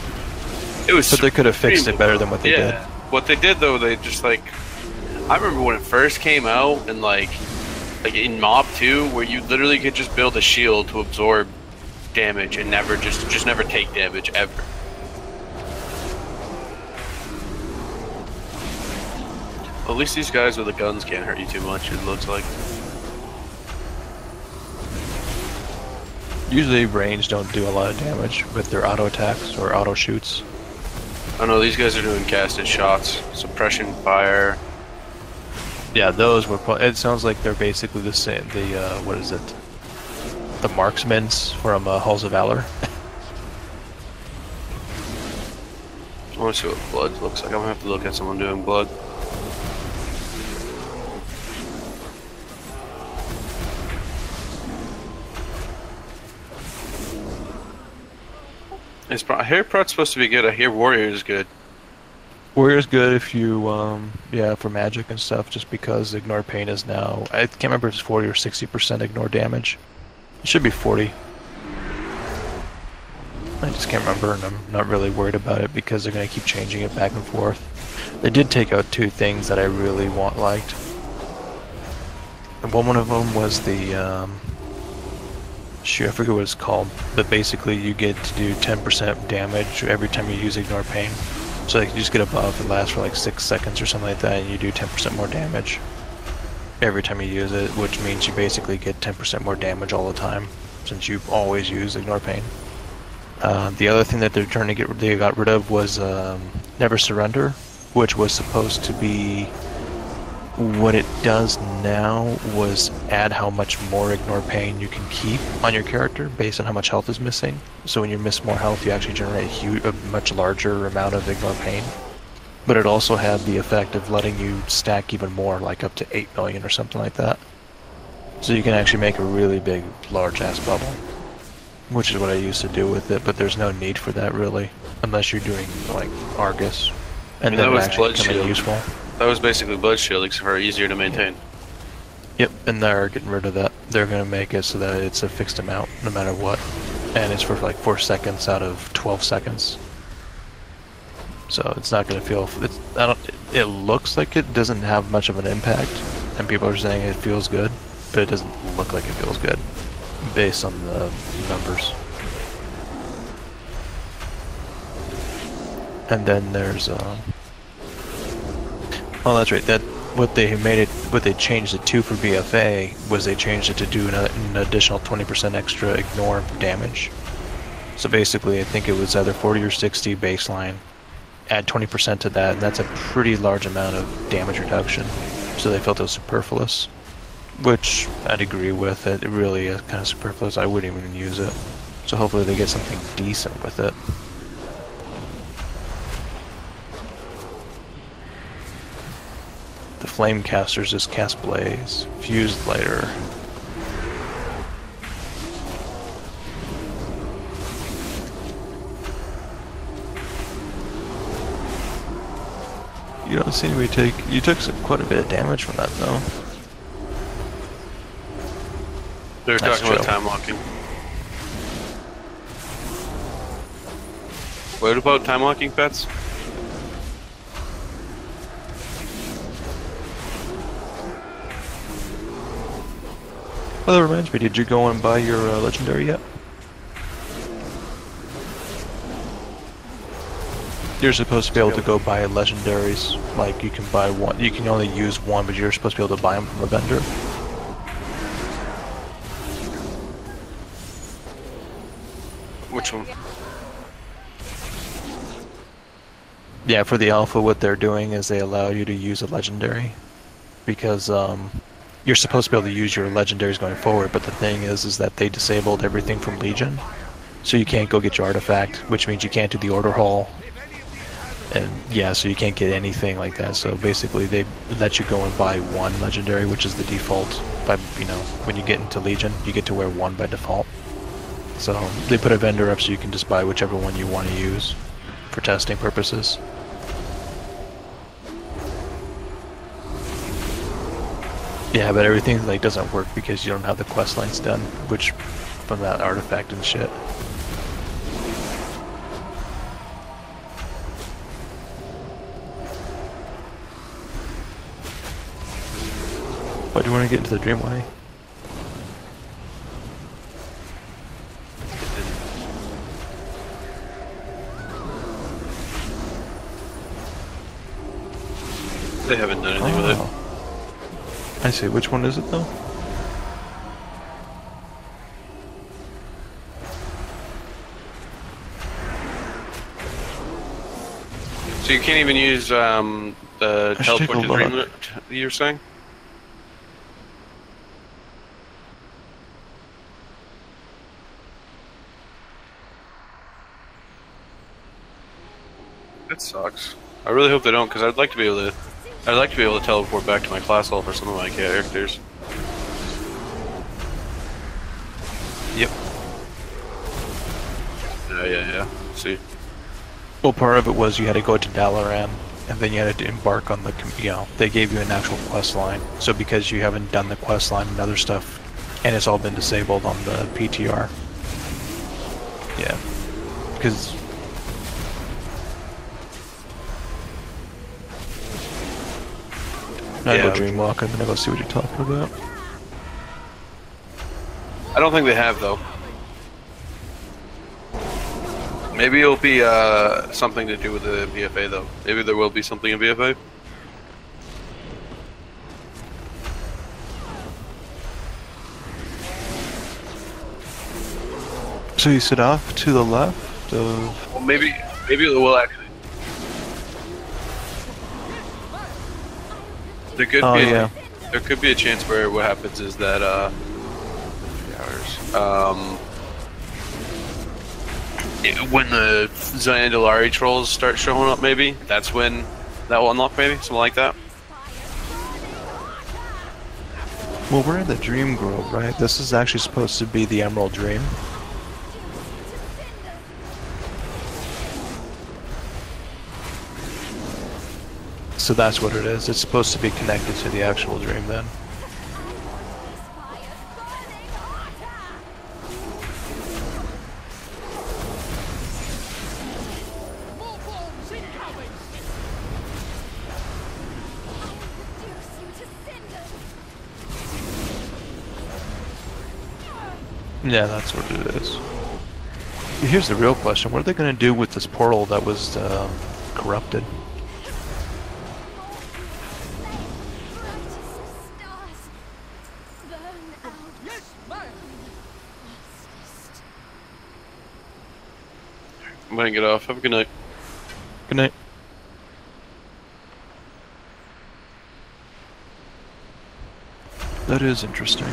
It was. But they could have fixed it better than what they did. What they did though, they just like. I remember when it first came out, and like like in Mob 2, where you literally could just build a shield to absorb damage and never just never take damage ever. Well, at least these guys with the guns can't hurt you too much, it looks like. Usually range don't do a lot of damage with their auto attacks or auto shoots. Oh no, these guys are doing casted shots, suppression fire. Yeah, those were. It sounds like they're basically the same. The what is it? The marksmen's from Halls of Valor. I want to see what blood looks like. I'm gonna have to look at someone doing blood. I hear Prot's supposed to be good. I hear Warrior is good. Warrior's good if you, yeah, for magic and stuff, just because Ignore Pain is now, I can't remember if it's 40 or 60% ignore damage. It should be 40. I just can't remember, and I'm not really worried about it because they're going to keep changing it back and forth. They did take out two things that I really liked. And one of them was the, shoot, I forget what it's called, but basically you get to do 10% damage every time you use Ignore Pain. So like you just get a buff, it lasts for like 6 seconds or something like that, and you do 10% more damage every time you use it, which means you basically get 10% more damage all the time, since you always use Ignore Pain. The other thing that they're trying to they got rid of was Never Surrender, which was supposed to be. What it does now was add how much more Ignore Pain you can keep on your character based on how much health is missing. So when you miss more health, you actually generate a much larger amount of Ignore Pain. But it also had the effect of letting you stack even more, like up to 8 million or something like that. So you can actually make a really big, large-ass bubble, which is what I used to do with it, but there's no need for that really, unless you're doing like Argus, and then it actually become useful. That was basically Blood Shield, except for easier to maintain. Yep, and they're getting rid of that. They're going to make it so that it's a fixed amount, no matter what. And it's for like 4 seconds out of 12 seconds. So it's not going to feel... it looks like it doesn't have much of an impact, and people are saying it feels good, but it doesn't look like it feels good, based on the numbers. And then there's... Oh, that's right. What they changed it to for BfA was they changed it to do an additional 20% extra ignore damage. So basically, I think it was either 40 or 60 baseline. Add 20% to that, and that's a pretty large amount of damage reduction. So they felt it was superfluous, which I'd agree with. It really is kind of superfluous. I wouldn't even use it. So hopefully they get something decent with it. The flame casters just cast blaze. Fused lighter. You don't seem to be you took quite a bit of damage from that though. They're talking about time walking. What about time walking pets? Well, that reminds me, did you go and buy your legendary yet? You're supposed to be able to go buy legendaries, like you can buy one, you can only use one, but you're supposed to be able to buy them from a vendor. Which one? Yeah, for the alpha what they're doing is they allow you to use a legendary, because you're supposed to be able to use your legendaries going forward, but the thing is that they disabled everything from Legion, so you can't go get your artifact, which means you can't do the order hall, and yeah, so you can't get anything like that. So basically they let you go and buy one legendary, which is the default. By, you know, when you get into Legion, you get to wear one by default. So they put a vendor up so you can just buy whichever one you want to use for testing purposes. Yeah, but everything like doesn't work because you don't have the quest lines done, which from that artifact and shit. Why do you want to get into the Dreamway? They haven't done anything with it. I see. Which one is it though? So you can't even use the teleport to Dreamland you're saying? That sucks. I really hope they don't, because I'd like to be able to. I'd like to be able to teleport back to my class hall for some of my characters. Yep. Yeah. See. Well, part of it was you had to go to Dalaran, and then you had to embark on the, they gave you an actual quest line. So because you haven't done the quest line and other stuff, and it's all been disabled on the PTR. Yeah. Because... I go Dreamwalk, I'm gonna go see what you're talking about. I don't think they have, though. Maybe it'll be something to do with the BfA, though. Maybe there will be something in BfA. So you sit off to the left of... Well, maybe it will actually. There could be there could be a chance where what happens is that when the Zandalari trolls start showing up, maybe that's when that will unlock, maybe something like that. Well, we're in the Dream Grove, right? This is actually supposed to be the Emerald Dream. So that's what it is. It's supposed to be connected to the actual dream then. Yeah, that's what it is. Here's the real question. What are they going to do with this portal that was corrupted? I'm gonna get off. Have a good night. Good night. That is interesting.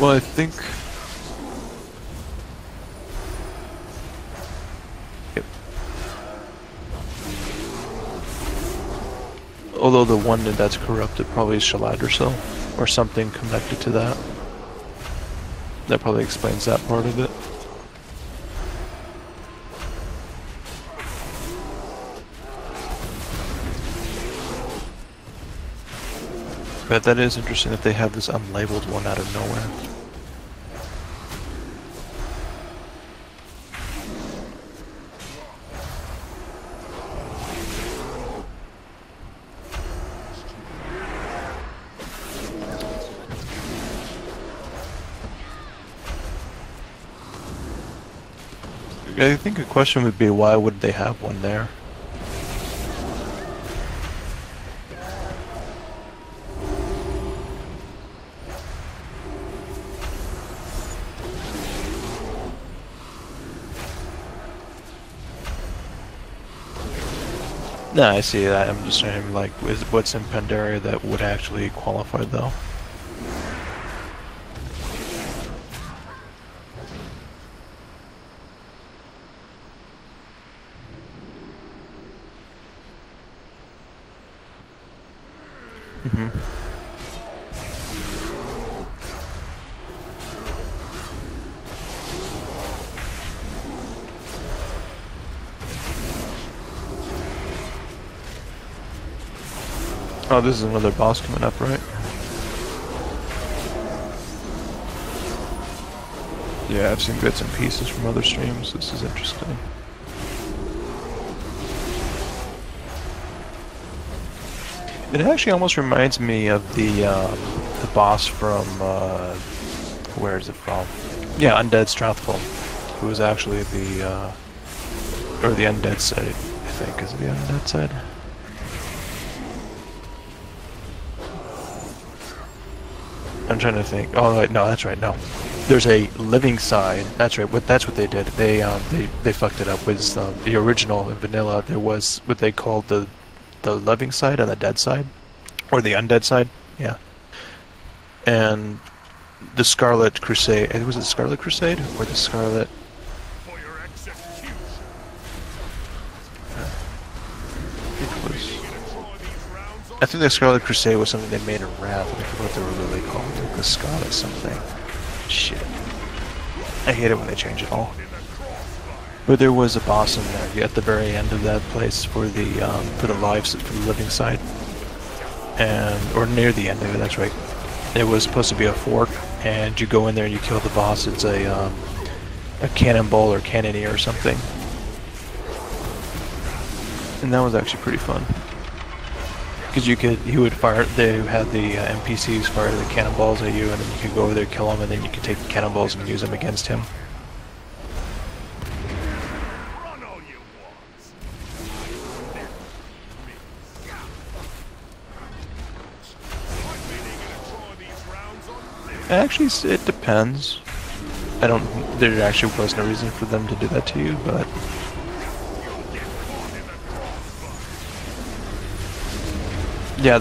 Well, I think... Yep. Although the one that's corrupted probably is Shaladrosel, or something connected to that. That probably explains that part of it. But that is interesting that they have this unlabeled one out of nowhere. I think a question would be, why would they have one there? No, I see that. I'm just saying, like, what's in Pandaria that would actually qualify, though? Oh, this is another boss coming up, right? Yeah, I've seen bits and pieces from other streams. This is interesting. It actually almost reminds me of the boss from where is it from? Yeah, Undead Strathful, who was actually the or the Undead side, I think. Is it the Undead side? I'm trying to think. Oh wait, no, that's right. No, there's a living side. That's right. That's what they did. They fucked it up. Was the original in vanilla? There was what they called the living side and the dead side, or the undead side. Yeah. And the Scarlet Crusade. Was it Scarlet Crusade or the Scarlet? I think the Scarlet Crusade was something they made in Wrath. I forget what they were really called. Like the Scarlet something. Shit. I hate it when they change it all. But there was a boss in there at the very end of that place for the lives for the living side, and or near the end of it. That's right. It was supposed to be a fork, and you go in there and you kill the boss. It's a cannonball or cannoneer or something, and that was actually pretty fun. Because you would fire. They had the NPCs fire the cannonballs at you, and then you could go over there, kill them, and then you could take the cannonballs and use them against him. Actually, it depends. There actually wasn't a reason for them to do that to you, but. Yeah,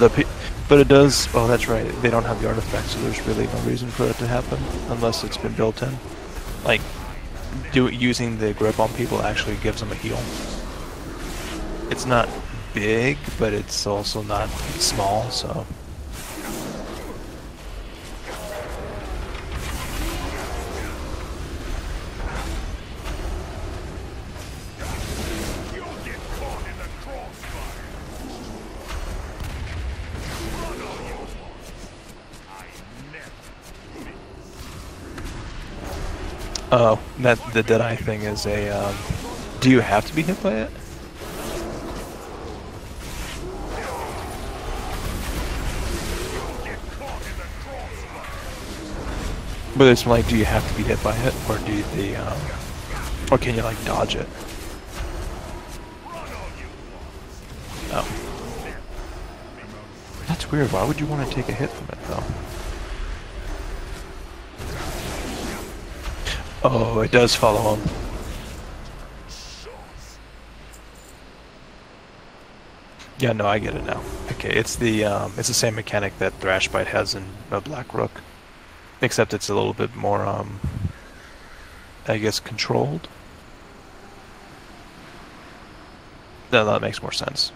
but it does. Oh, that's right. They don't have the artifact, so there's really no reason for that to happen unless it's been built in. Like, using the grip on people actually gives them a heal. It's not big, but it's also not small. So. Oh, the Deadeye thing is a, do you have to be hit by it? But it's like, do you have to be hit by it, or do you, or can you like dodge it? Oh. That's weird, why would you want to take a hit from it though? Oh, it does follow him. Yeah, no, I get it now. Okay, it's the same mechanic that Thrashbite has in Black Rook, except it's a little bit more, I guess, controlled. That makes more sense.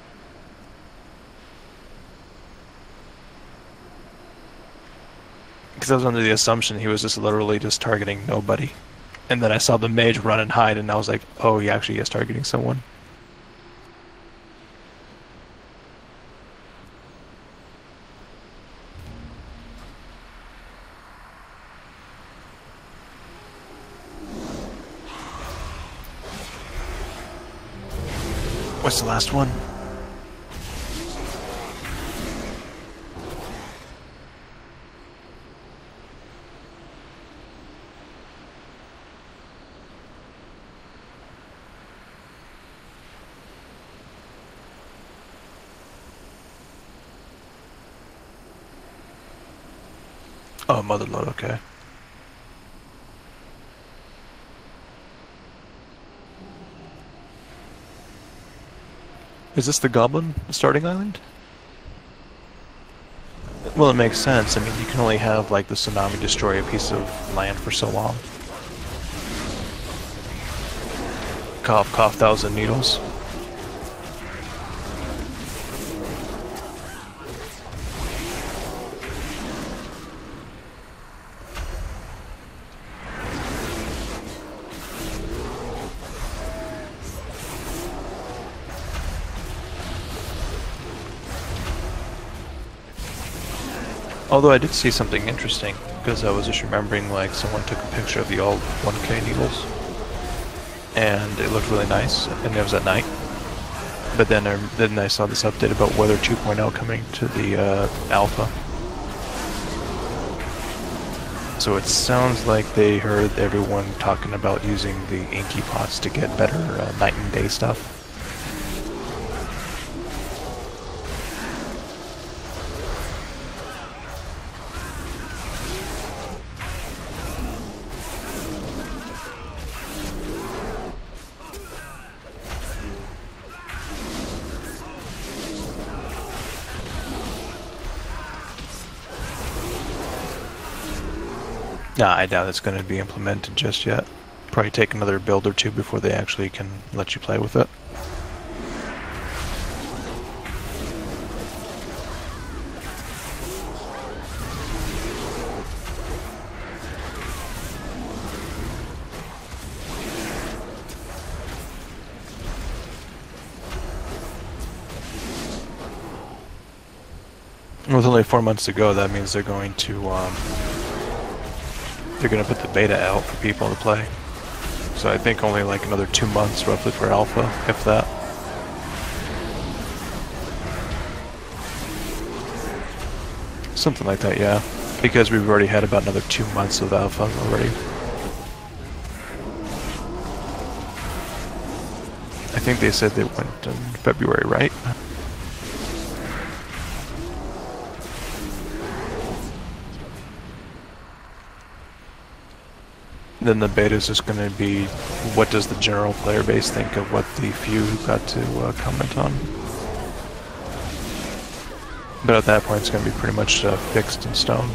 Because I was under the assumption he was just literally just targeting nobody. And then I saw the mage run and hide, and I was like, oh, he actually is targeting someone. What's the last one? Oh, Motherlode, okay. Is this the Goblin starting island? Well, it makes sense. I mean, you can only have, like, the tsunami destroy a piece of land for so long. Cough, cough, thousand needles. Although I did see something interesting, because I was just remembering, like, someone took a picture of the old 1K needles, and it looked really nice, and it was at night. But then I saw this update about Weather 2.0 coming to the alpha. So it sounds like they heard everyone talking about using the inky pots to get better night and day stuff. Nah, I doubt it's going to be implemented just yet. Probably take another build or two before they actually can let you play with it. With only 4 months to go, that means they're going to put the beta out for people to play. So I think only like another 2 months roughly for alpha, if that. Something like that, yeah. Because we've already had about another 2 months of alpha already. I think they said they went in February, right? Then the beta is just going to be, what does the general player base think of what the few who got to comment on? But at that point it's going to be pretty much fixed in stone.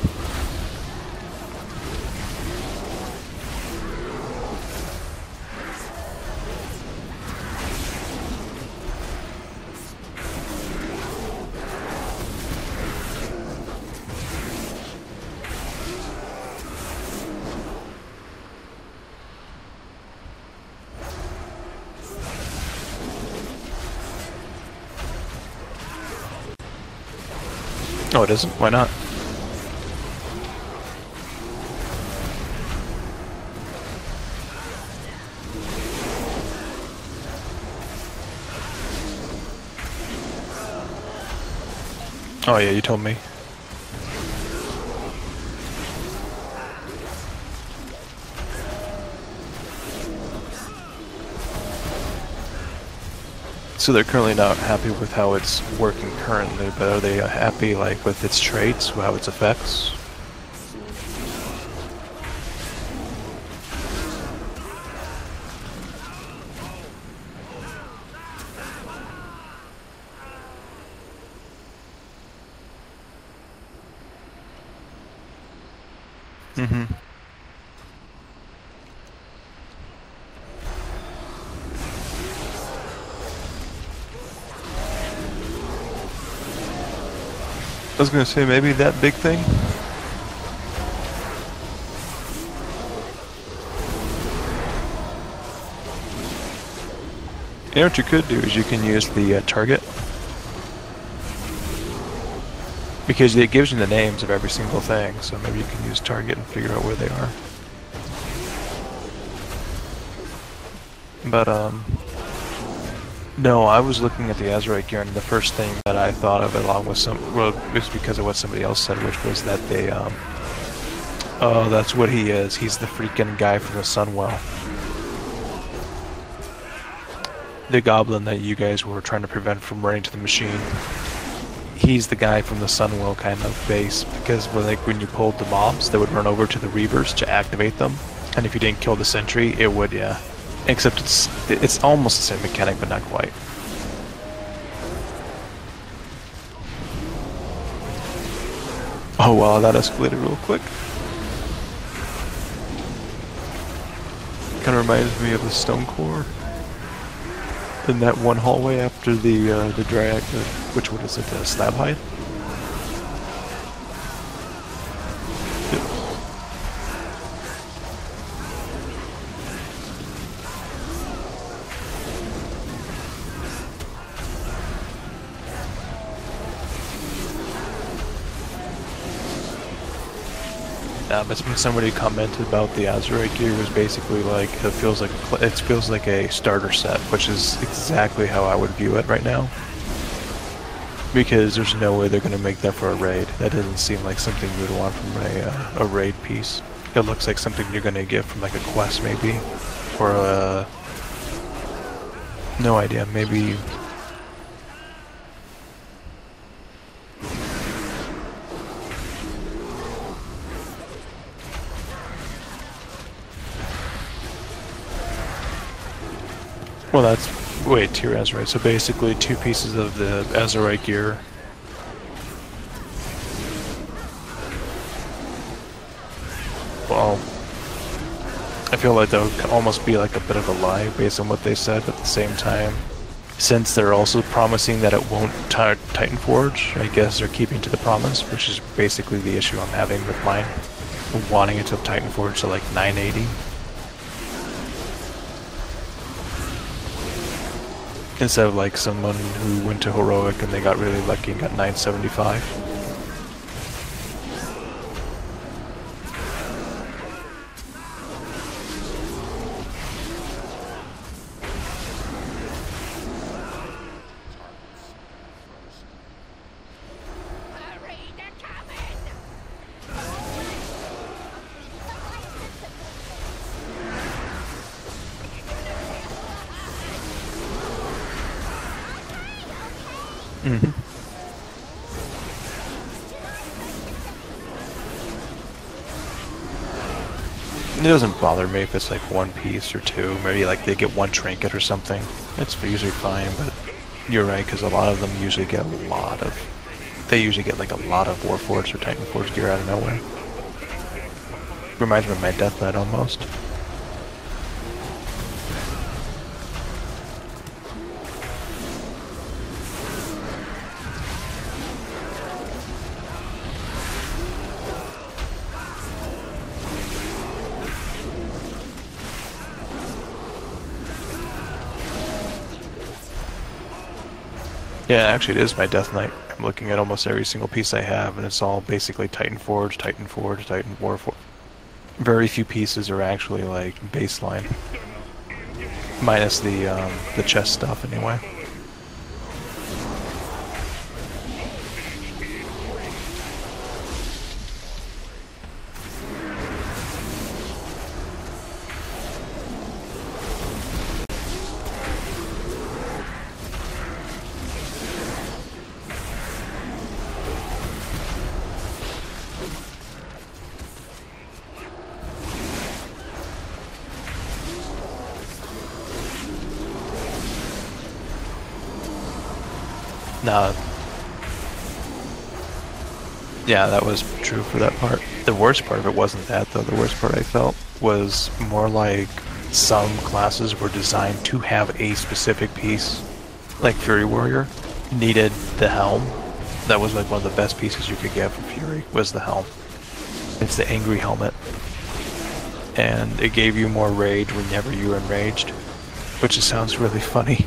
Oh, it isn't? Why not? Oh yeah, you told me. So they're currently not happy with how it's working currently, but are they happy like with its traits, how its effects? Mm-hmm. I was gonna say maybe that big thing. You know what you could do is you can use the target, because it gives you the names of every single thing. So maybe you can use target and figure out where they are. But no, I was looking at the Azurite gear, and the first thing that I thought of, along with well, it was because of what somebody else said, which was that they, oh, that's what he is. He's the freaking guy from the Sunwell. The goblin that you guys were trying to prevent from running to the machine. He's the guy from the Sunwell kind of base, because when you pulled the mobs, they would run over to the Reavers to activate them, and if you didn't kill the sentry, it would, yeah. Except it's almost the same mechanic, but not quite. Oh wow, that escalated real quick. Kind of reminds me of the Stone Core. In that one hallway after the drag, which one is it? Slab Hide? But when somebody commented about the Azurite gear, was basically like it feels like a starter set, which is exactly how I would view it right now. Because there's no way they're going to make that for a raid. That doesn't seem like something you would want from a raid piece. It looks like something you're going to get from like a quest maybe, or a no idea, maybe. Well, that's tier Azurite. So basically, 2 pieces of the Azurite gear. Well, I feel like that would almost be like a bit of a lie based on what they said. But at the same time, since they're also promising that it won't Titan Forge, I guess they're keeping to the promise, which is basically the issue I'm having with mine, wanting it to Titan Forge to like 980. Instead of like someone who went to Heroic and they got really lucky and got 975. Mm-hmm. It doesn't bother me if it's like 1 piece or 2, maybe like they get 1 trinket or something. It's usually fine, but you're right, because a lot of them usually get like a lot of Warforged or Titan Forge gear out of nowhere. Reminds me of my Death Knight almost. Yeah, actually it is my Death Knight. I'm looking at almost every single piece I have, and it's all basically Titan Forge, Titan Warforged. Very few pieces are actually like baseline. Minus the chest stuff anyway. Nah. Yeah, that was true for that part. The worst part of it wasn't that, though. The worst part I felt was more like some classes were designed to have a specific piece. Like Fury Warrior needed the helm. That was like one of the best pieces you could get from Fury, was the helm. It's the Angry Helmet. And it gave you more rage whenever you were enraged. Which just sounds really funny.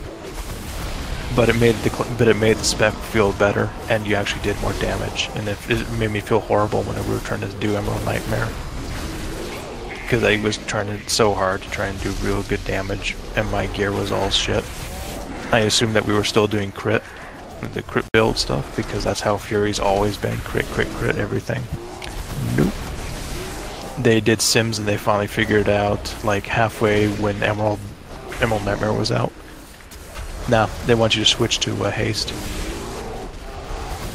But it made the spec feel better, and you actually did more damage, and it made me feel horrible whenever we were trying to do Emerald Nightmare, because I was trying so hard to try and do real good damage, and my gear was all shit. I assumed that we were still doing the crit build stuff, because that's how Fury's always been, crit, everything. Nope. They did Sims, and they finally figured out, like halfway when Emerald Nightmare was out. Nah, they want you to switch to haste.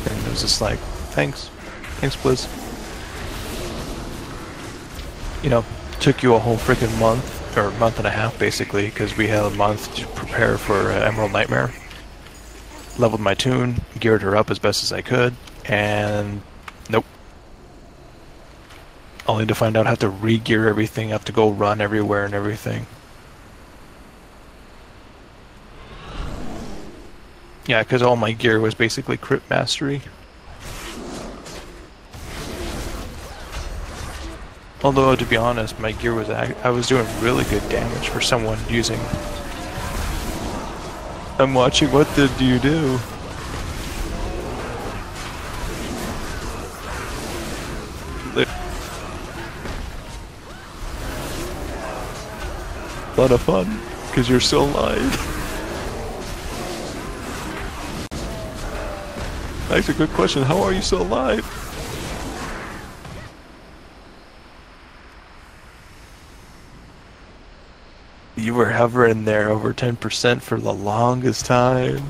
And it was just like, thanks, Blizz. You know, took you a whole freaking month, or month and a half basically, because we had a month to prepare for Emerald Nightmare. Leveled my tune, geared her up as best as I could, and nope. Only to find out I have to re-gear everything, I have to go run everywhere and everything. Yeah, because all my gear was basically crit mastery. Although, to be honest, my gear was I was doing really good damage for someone using... I'm watching, what did you do? a lot of fun, because you're still alive. That's a good question. How are you still alive? You were hovering there over 10% for the longest time.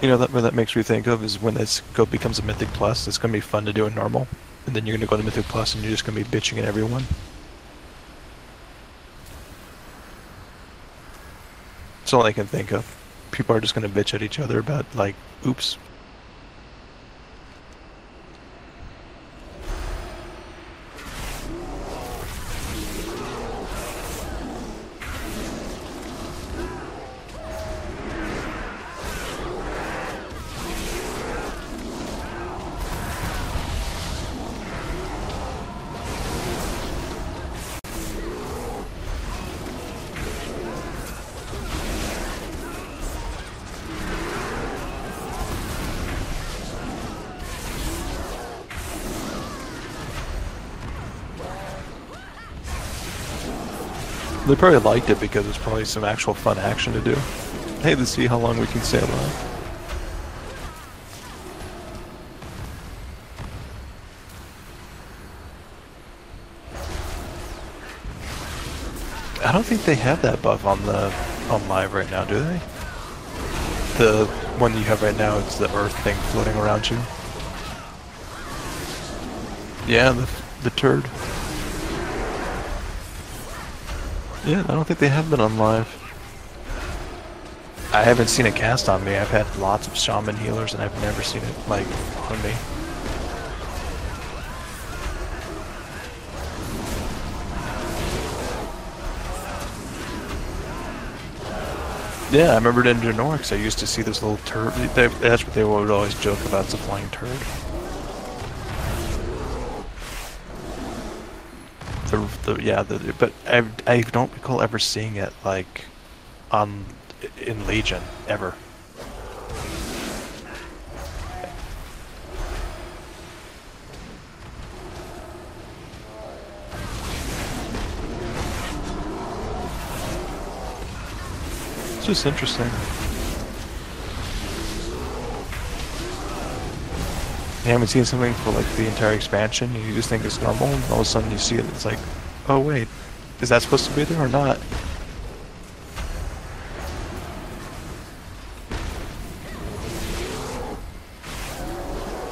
You know, what that makes me think of is when this scope becomes a Mythic Plus, it's going to be fun to do in normal. And then you're going to go to Mythic Plus and you're just going to be bitching at everyone. That's all I can think of. People are just going to bitch at each other about, like, oops. They probably liked it because it's probably some actual fun action to do. Hey, let's see how long we can stay alive. I don't think they have that buff on live right now, do they? The one you have right now, it's the earth thing floating around you. Yeah, the turd. Yeah, I don't think they have been on live. I haven't seen it cast on me. I've had lots of shaman healers and I've never seen it, like, on me. Yeah, I remember it in Genorix. I used to see this little turd. That's what they would always joke about, it's a flying turd. But I don't recall ever seeing it like in Legion ever. It's just interesting. You haven't seen something for like the entire expansion, you just think it's normal, and all of a sudden you see it, it's like, oh wait, is that supposed to be there or not?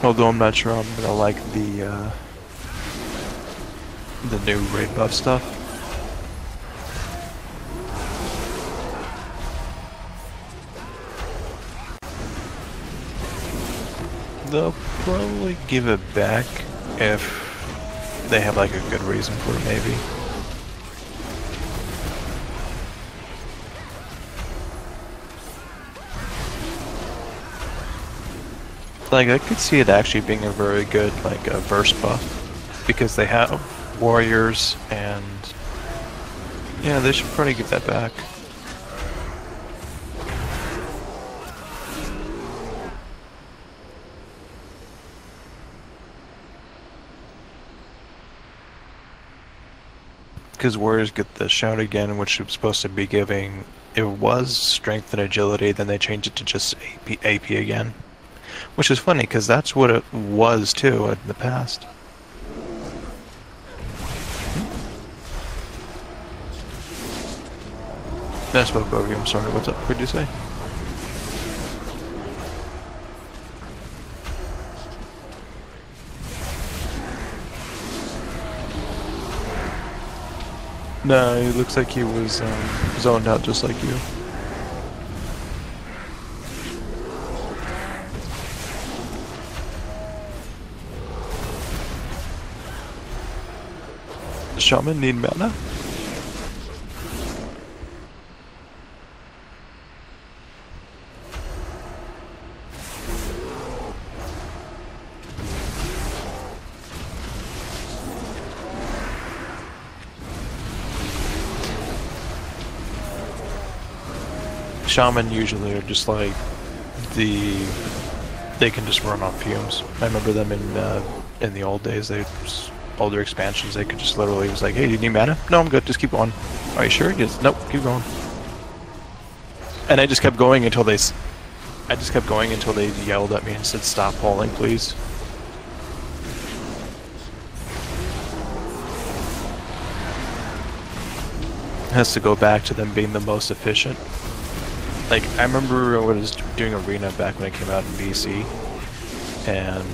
Although I'm not sure I'm gonna like the new raid buff stuff. They'll probably give it back if they have like a good reason for it, maybe. Like, I could see it actually being a very good, like, a verse buff, because they have warriors, and yeah, they should probably give that back. Because warriors get the shout again, which was supposed to be giving, it was strength and agility, then they changed it to just AP again. Which is funny, because that's what it was too in the past. I spoke over you, I'm sorry, what's up? What did you say? No, he looks like he was zoned out just like you. Shaman need mana? shaman usually are just like they can just run on fumes. I remember them in the old days. Older expansions, they could just literally was like, hey, do you need mana? No, I'm good. Just keep going. Are you sure? Yes. Nope. Keep going. And I just kept going until they yelled at me and said, "Stop hauling, please." It has to go back to them being the most efficient. Like, I remember when I was doing Arena back when I came out in BC, and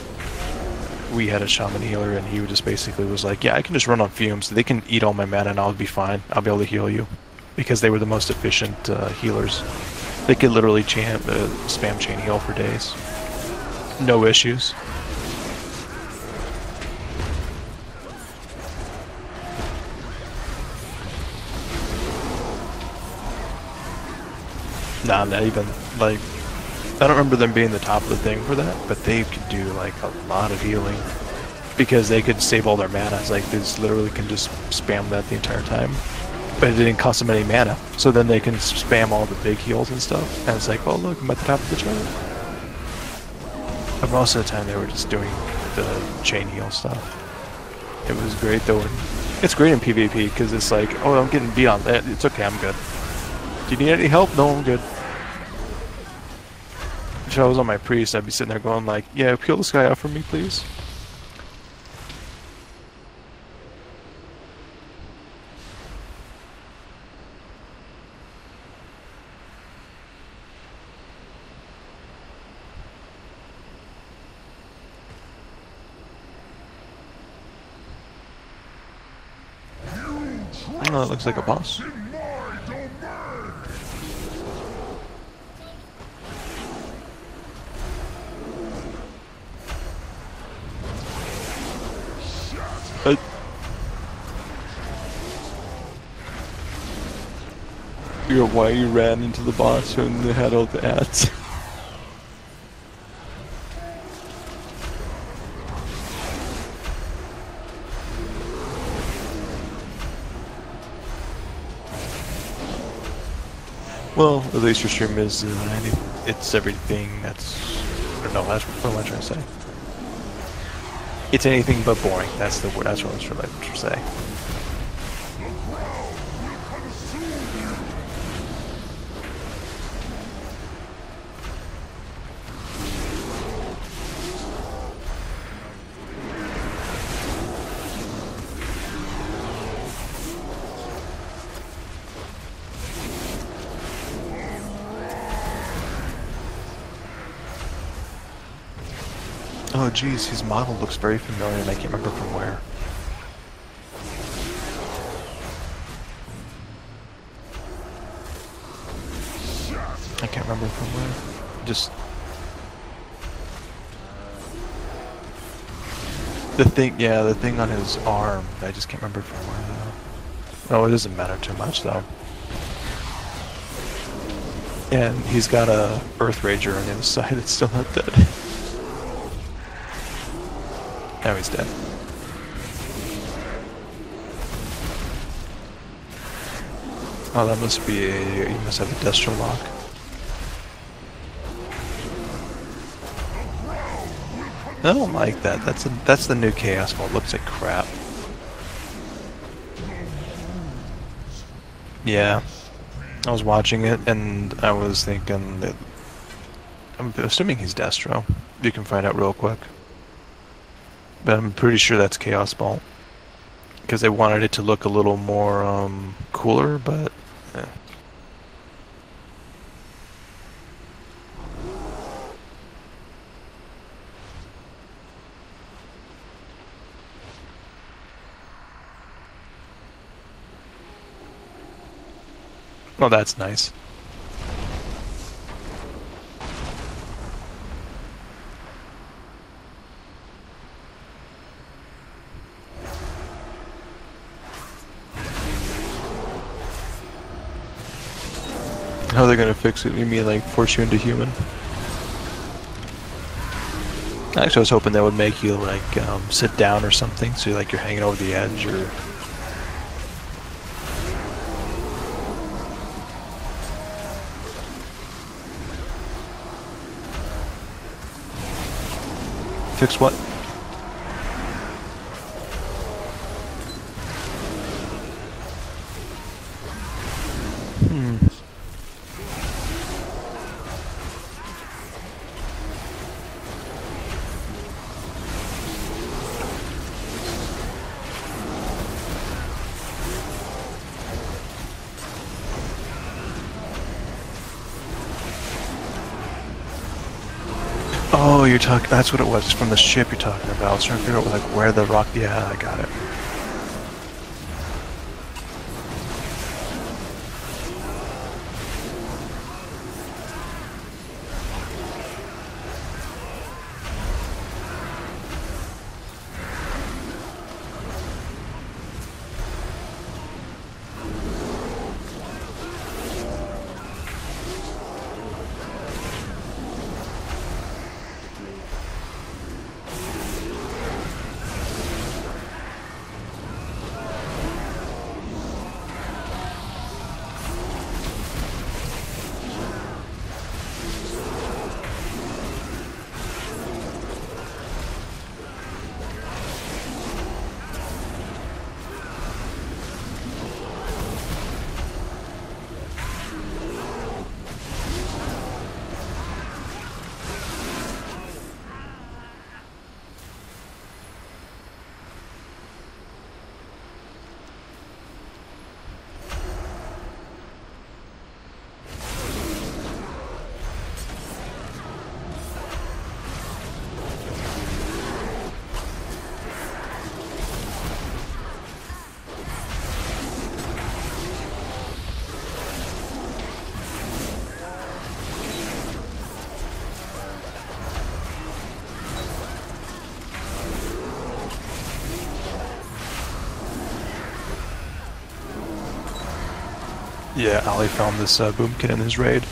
we had a shaman healer, and he just basically was like, yeah, I can just run on fumes. They can eat all my mana and I'll be fine. I'll be able to heal you. Because they were the most efficient healers. They could literally spam chain heal for days. No issues. Nah, not even, like, I don't remember them being the top of the thing for that, but they could do, like, a lot of healing. Because they could save all their mana. It's like, they just literally can just spam that the entire time. But it didn't cost them any mana. So then they can spam all the big heals and stuff. And it's like, oh look, I'm at the top of the chart. But most of the time they were just doing the chain heal stuff. It was great though. It's great in PvP because it's like, oh, I'm getting beat on that. It's okay, I'm good. Do you need any help? No, I'm good. If I was on my priest, I'd be sitting there going like, yeah, peel this guy out for me, please. Oh, that looks like a boss. Why you ran into the boss when they had all the ads? Well, at least your stream is, it's everything that's, no, that's what am I trying to say? It's anything but boring, that's the word, that's what I was trying to say. Oh geez, his model looks very familiar and I can't remember from where. I can't remember from where. Just... the thing on his arm, I just can't remember from where though. Oh, it doesn't matter too much though. And he's got a Earth Rager on the other side that's still not dead. Now he's dead. Oh, that must be a... you must have a Destro lock. I don't like that. That's the new Chaos Ball. It looks like crap. Yeah. I was watching it and I was thinking that... I'm assuming he's Destro. You can find out real quick. But I'm pretty sure that's Chaos Ball. Because they wanted it to look a little more, cooler, but... eh. Well, that's nice. How are they gonna fix it? You mean like force you into human? Actually, I was hoping that would make you like sit down or something, so like you're hanging over the edge or... Fix what? Oh, you're talking. That's what it was. It's from the ship you're talking about. I was trying to figure out like where the rock. Yeah, I got it. Yeah, Ali found this boomkin in his raid.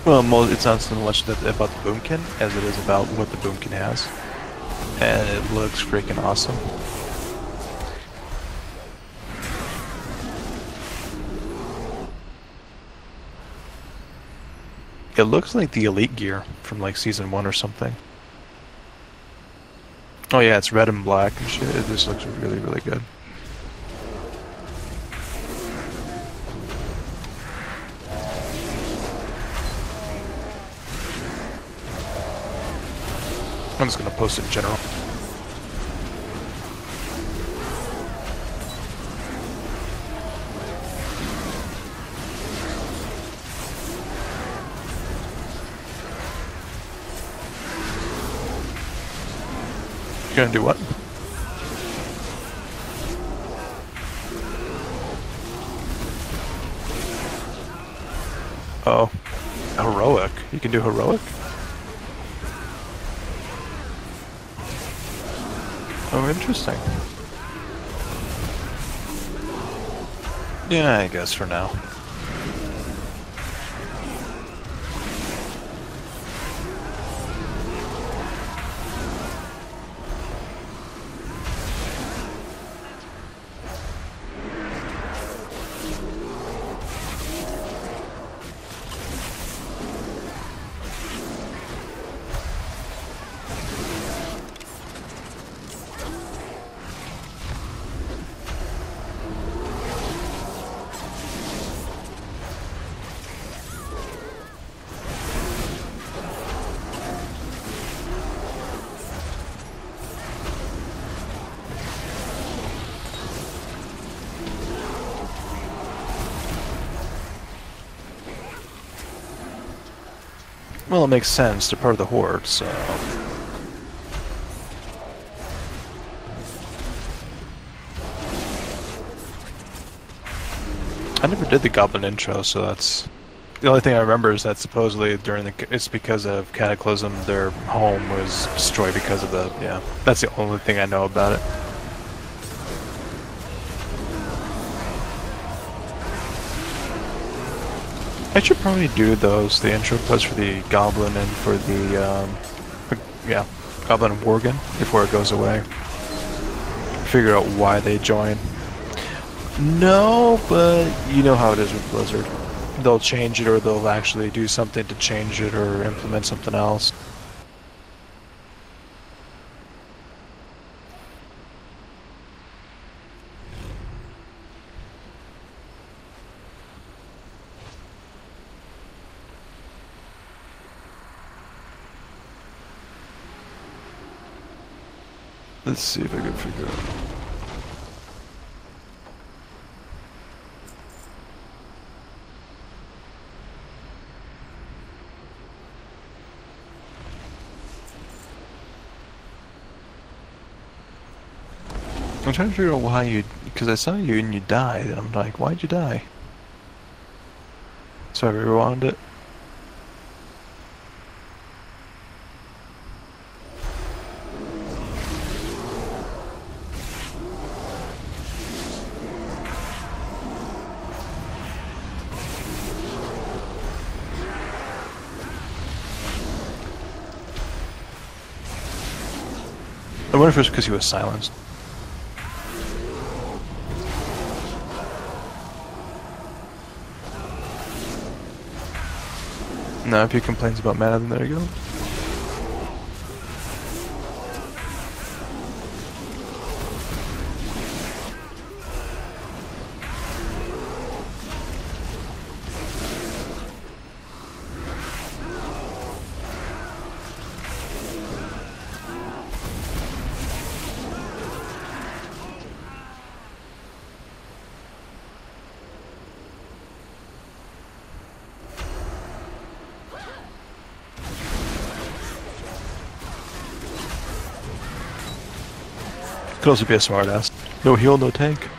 Well, it's not so much about the boomkin as it is about what the boomkin has. And it looks freaking awesome. It looks like the elite gear from like season 1 or something. Oh yeah, it's red and black and shit. It just looks really, really good. I'm just gonna post it in general. You're gonna do what? Oh, heroic. You can do heroic? Oh, interesting. Yeah, I guess for now. Well, it makes sense. They're part of the Horde, so... I never did the Goblin intro, so that's... The only thing I remember is that supposedly during the... It's because of Cataclysm, their home was destroyed because of the... Yeah, that's the only thing I know about it. I should probably do those, the intro plus for the Goblin and for the, yeah, Goblin and Worgen before it goes away. Figure out why they join. No, but you know how it is with Blizzard. They'll change it or they'll actually do something to change it or implement something else. Let's see if I can figure out. I'm trying to figure out why you, because I saw you and you died, and I'm like, why'd you die? So I rewound it. I wonder if it was because he was silenced. No, if he complains about mana, then there you go. Could also be a smartass. No heal, no tank.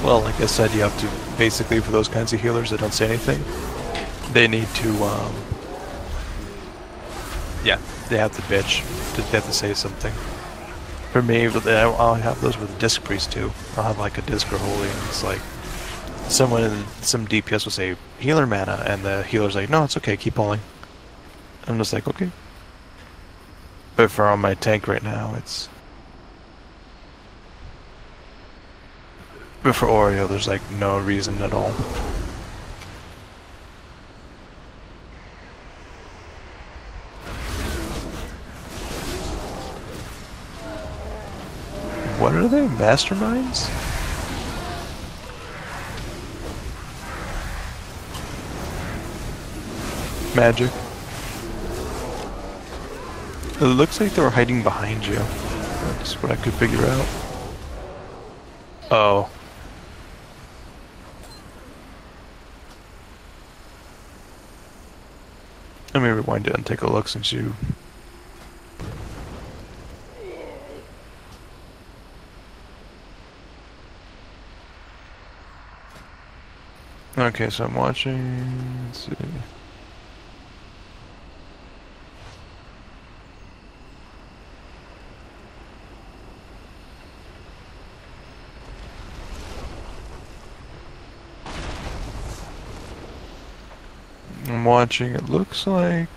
Well, like I said, you have to, basically for those kinds of healers that don't say anything, they need to, yeah, they have to bitch. They have to say something. For me, I'll have those with Disc Priest too. I'll have like a Disc or Holy, and it's like, some DPS will say, healer mana, and the healer's like, no, it's okay, keep pulling. I'm just like, okay. But for on my tank right now, it's... But for Oreo, there's like no reason at all. What are they? Masterminds? Magic. It looks like they were hiding behind you. That's what I could figure out. Oh. Let me rewind it and take a look since you... Okay, so I'm watching... Let's see... I'm watching, it looks like...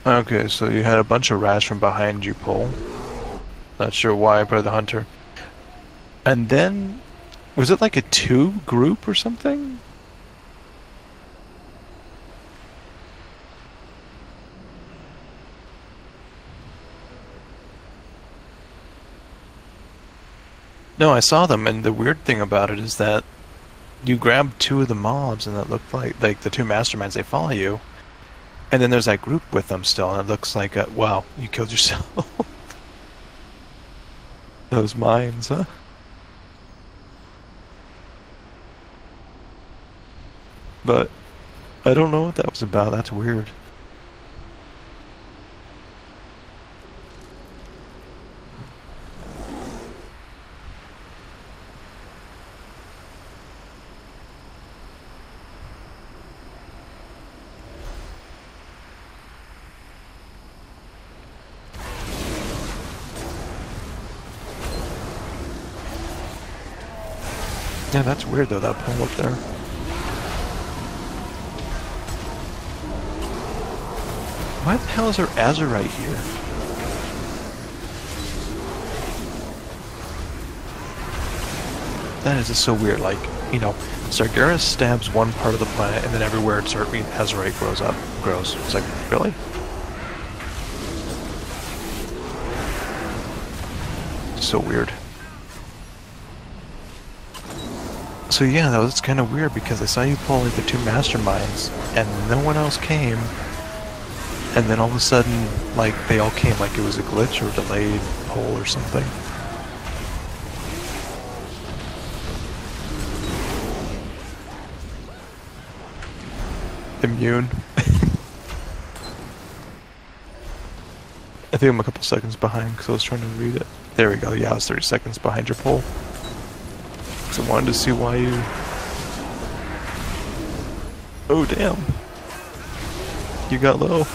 Okay, so you had a bunch of rats from behind you pull. Not sure why, but the hunter. And then... Was it like a 2 group or something? No, I saw them, and the weird thing about it is that you grab 2 of the mobs, and it looked like the 2 masterminds, they follow you. And then there's that group with them still, and it looks like, wow, you killed yourself. Those mines, huh? But I don't know what that was about, that's weird. Yeah, that's weird though, that pole up there. Why the hell is there Azurite here? That is just so weird, like, you know, Sargeras stabs one part of the planet and then everywhere Azurite grows. It's like, really? So weird. So yeah, that was kind of weird because I saw you pull like the 2 masterminds and no one else came. And then all of a sudden, like, they all came like it was a glitch or delayed pull or something. Immune. I think I'm a couple seconds behind because I was trying to read it. There we go. Yeah, I was 30 seconds behind your poll. So I wanted to see why you... Oh, damn. You got low.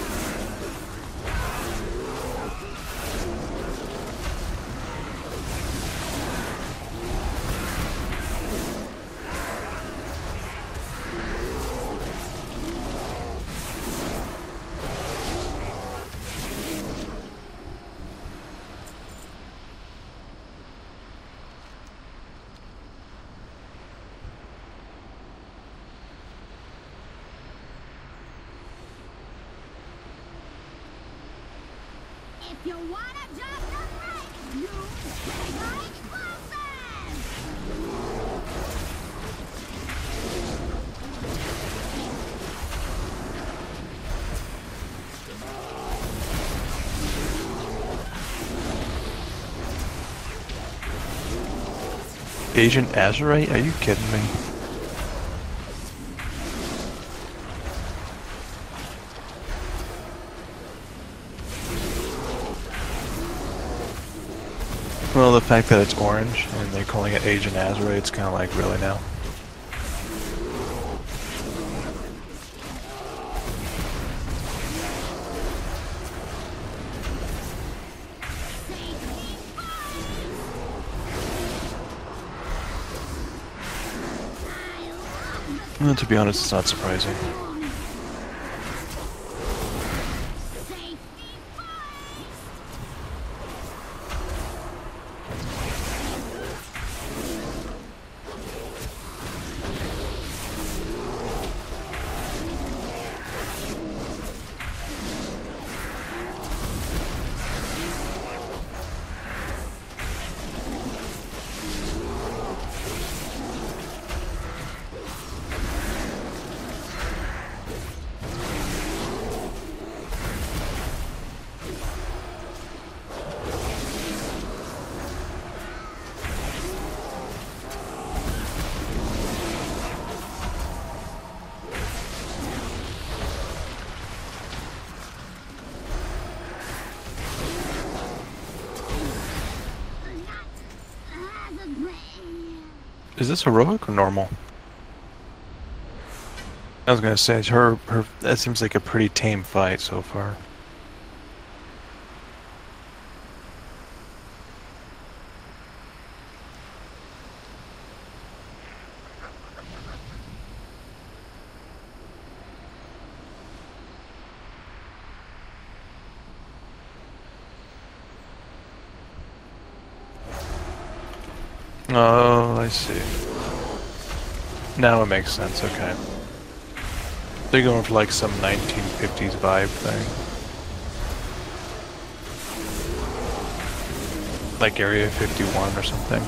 If you wanna just a break, use my explosive! Agent Azurite? Are you kidding me? Well, the fact that it's orange and they're calling it Agent Azurite, it's kind of like, really now? Well, to be honest, it's not surprising. Is this heroic or normal? I was gonna say, that seems like a pretty tame fight so far. Oh, I see. Now it makes sense, okay. They're going for like some 1950s vibe thing. Like Area 51 or something.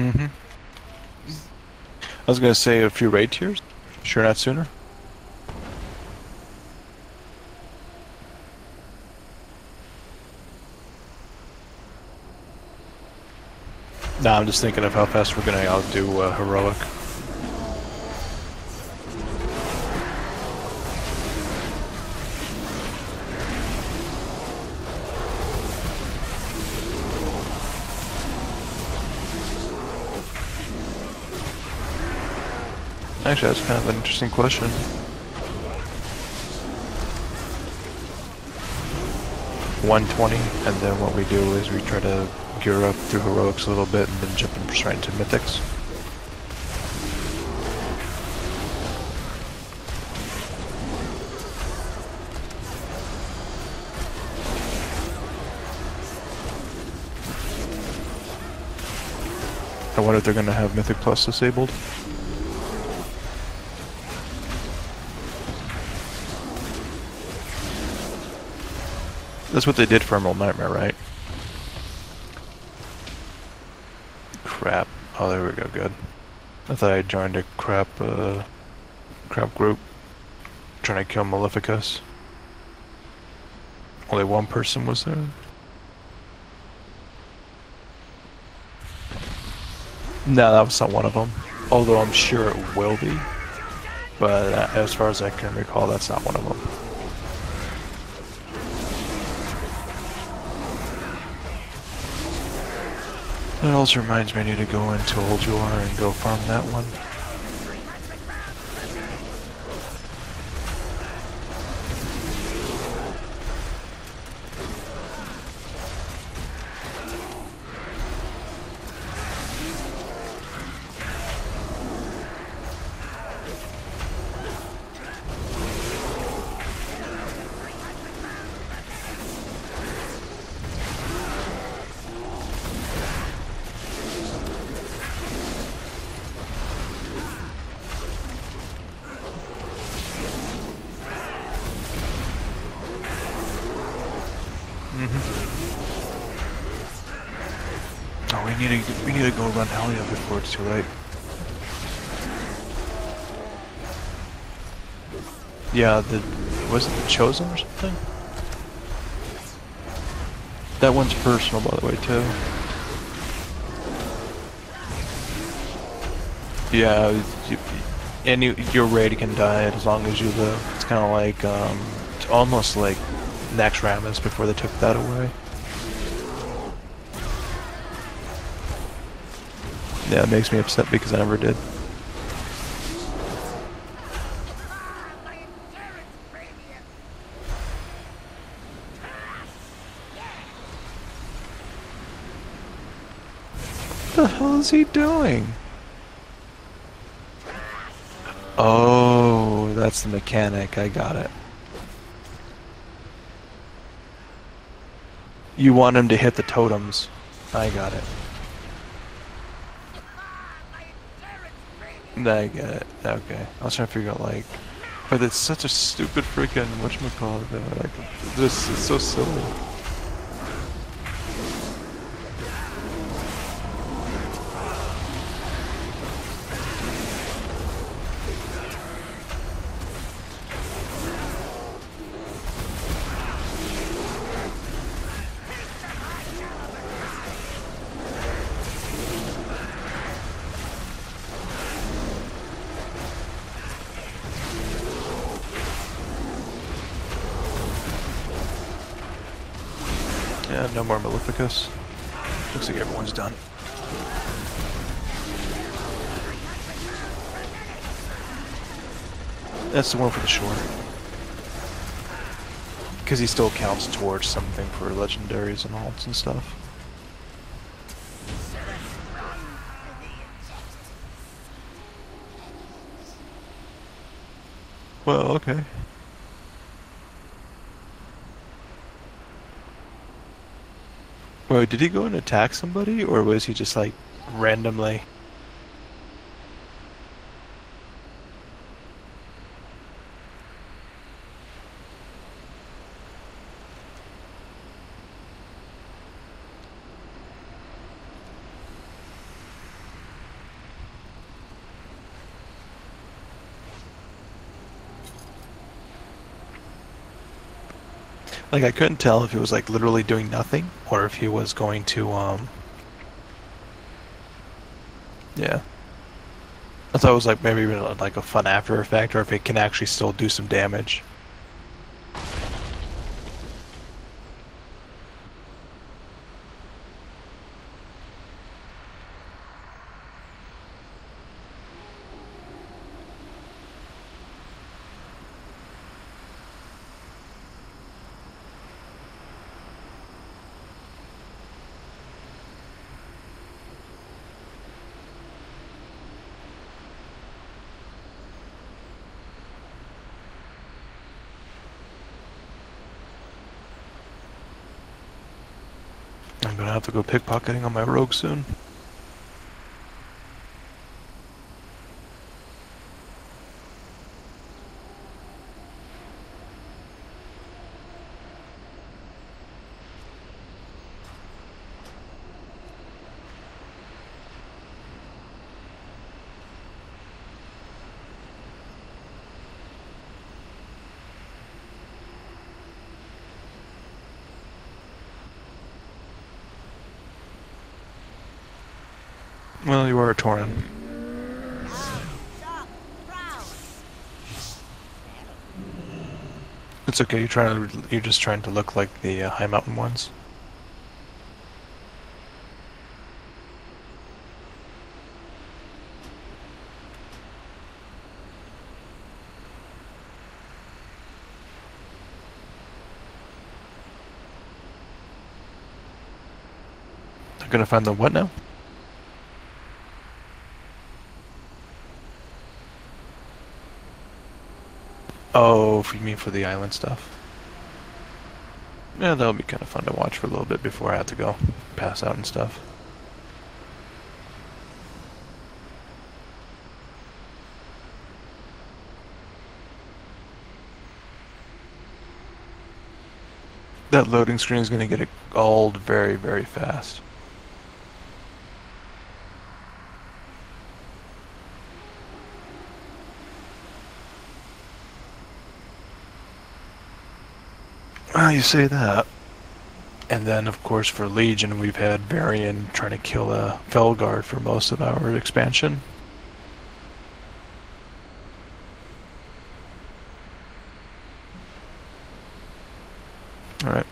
Mm-hmm. I was gonna say a few raid tiers. Sure, not sooner. Nah, I'm just thinking of how fast we're gonna outdo heroic. Actually, that's kind of an interesting question. $120, and then what we do is we try to gear up through heroics a little bit and then jump straight into mythics. I wonder if they're going to have Mythic Plus disabled. That's what they did for Emerald Nightmare, right? Crap. Oh, there we go, good. I thought I joined a crap group trying to kill Maleficus. Only one person was there. No, that was not one of them. Although I'm sure it will be. But as far as I can recall, that's not one of them. That also reminds me I need to go into Old Juar and go farm that one. Oh, we need to go run Helia before it's too late. Yeah, was it the Chosen or something? That one's personal, by the way, too. Yeah, your raid can die as long as you live. It's kind of like, it's almost like Naxxramas before they took that away. Yeah, it makes me upset because I never did. What the hell is he doing? Oh, that's the mechanic. I got it. You want him to hit the totems. I got it. I get it. Okay. I was trying to figure out, like... But it's such a stupid freaking... whatchamacallit, like, this is so silly. Yeah, no more Maleficus. Looks like everyone's done. That's the one for the shore. Because he still counts towards something for legendaries and alts and stuff. Well, okay. Wait, did he go and attack somebody, or was he just like randomly? Like, I couldn't tell if he was, like, literally doing nothing, or if he was going to, yeah. I thought it was, like, maybe even, like, a fun after effect, or if it can actually still do some damage. I'm gonna have to go pickpocketing on my rogue soon. Well, you are a Tauren. Shock, proud. It's okay. You're just trying to look like the high mountain ones. They're gonna find the what now? Oh, if you mean for the island stuff. Yeah, that'll be kind of fun to watch for a little bit before I have to go pass out and stuff. That loading screen is going to get old very, very fast. Ah, you say that. And then, of course, for Legion, we've had Varian trying to kill a Felguard for most of our expansion. Alright.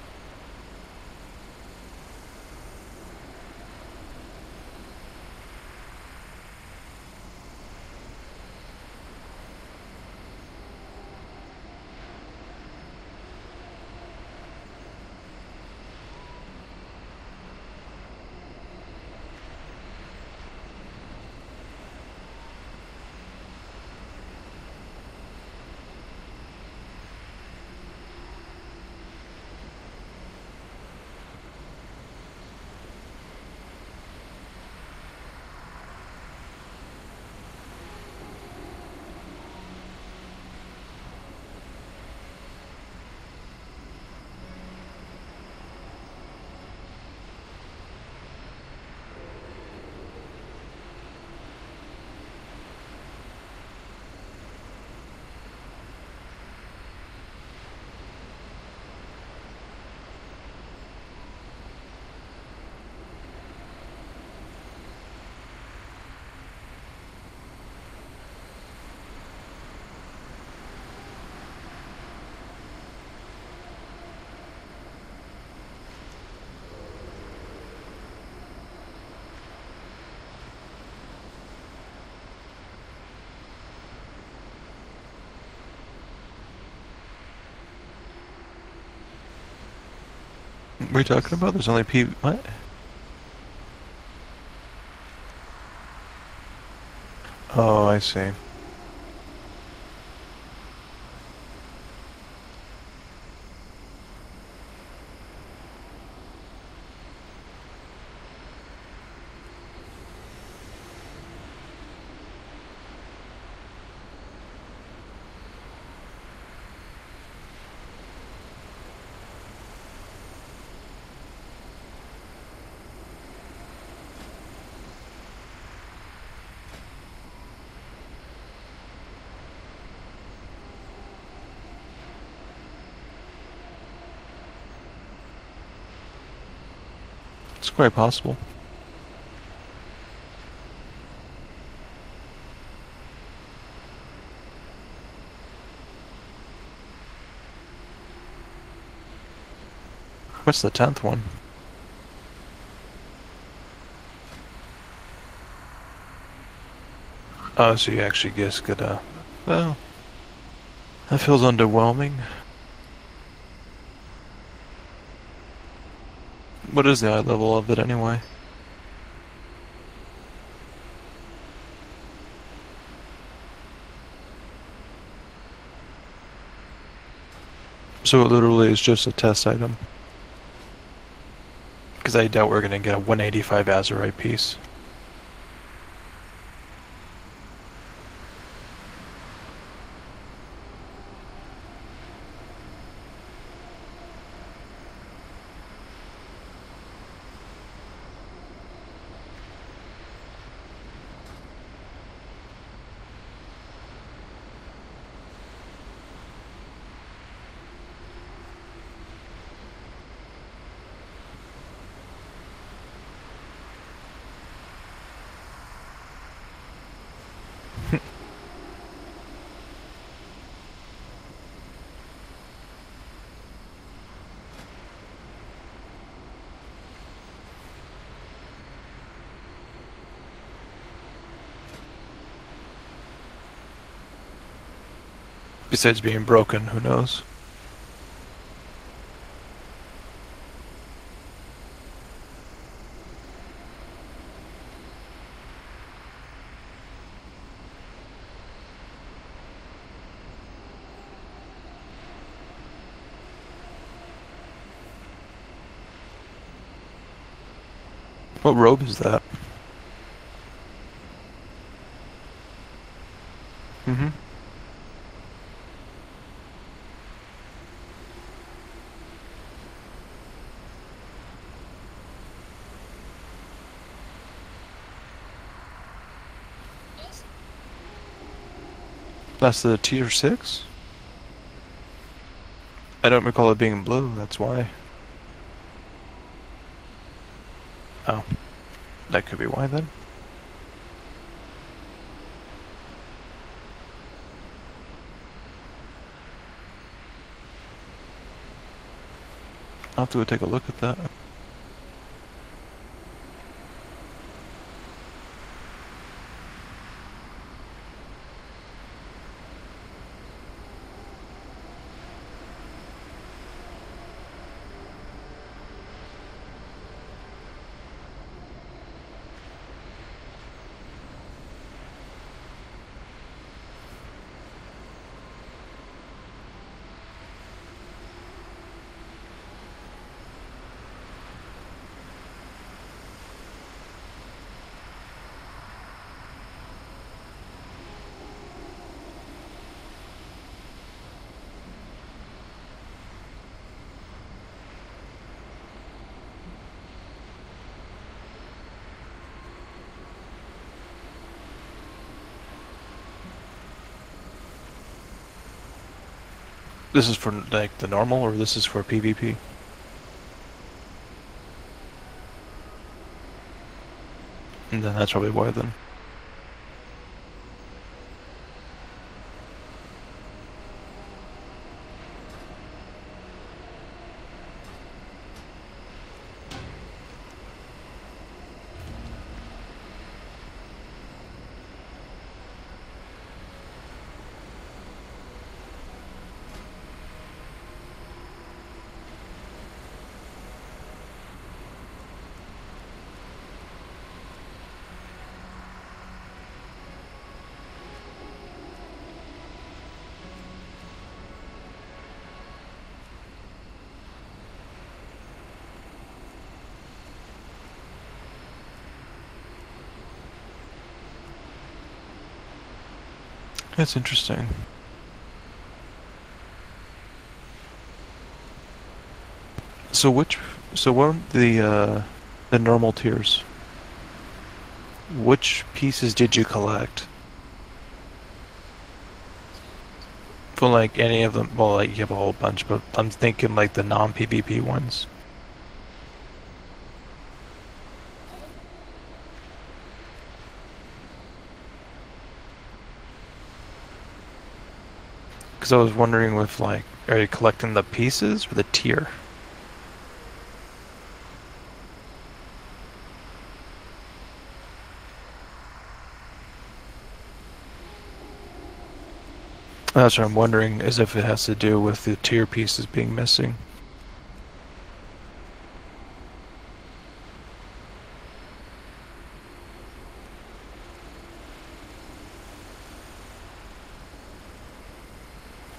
What are you talking about? There's only what? Oh, I see. It's quite possible. What's the 10th one? Oh, so you actually just get a... Well, that feels underwhelming. What is the eye level of it anyway? So it literally is just a test item. Because I doubt we're going to get a 185 Azurite piece. Besides being broken, who knows? What robe is that? Mm-hmm. That's the tier 6? I don't recall it being blue, that's why. Oh. That could be why then. I'll have to go take a look at that. This is for like the normal, or this is for PvP? And then that's probably why then. That's interesting. So what are the normal tiers? Which pieces did you collect? For like any of them, well, like you have a whole bunch, but I'm thinking like the non-PvP ones. Because I was wondering with, like, are you collecting the pieces or the tier? That's what I'm wondering, is if it has to do with the tier pieces being missing.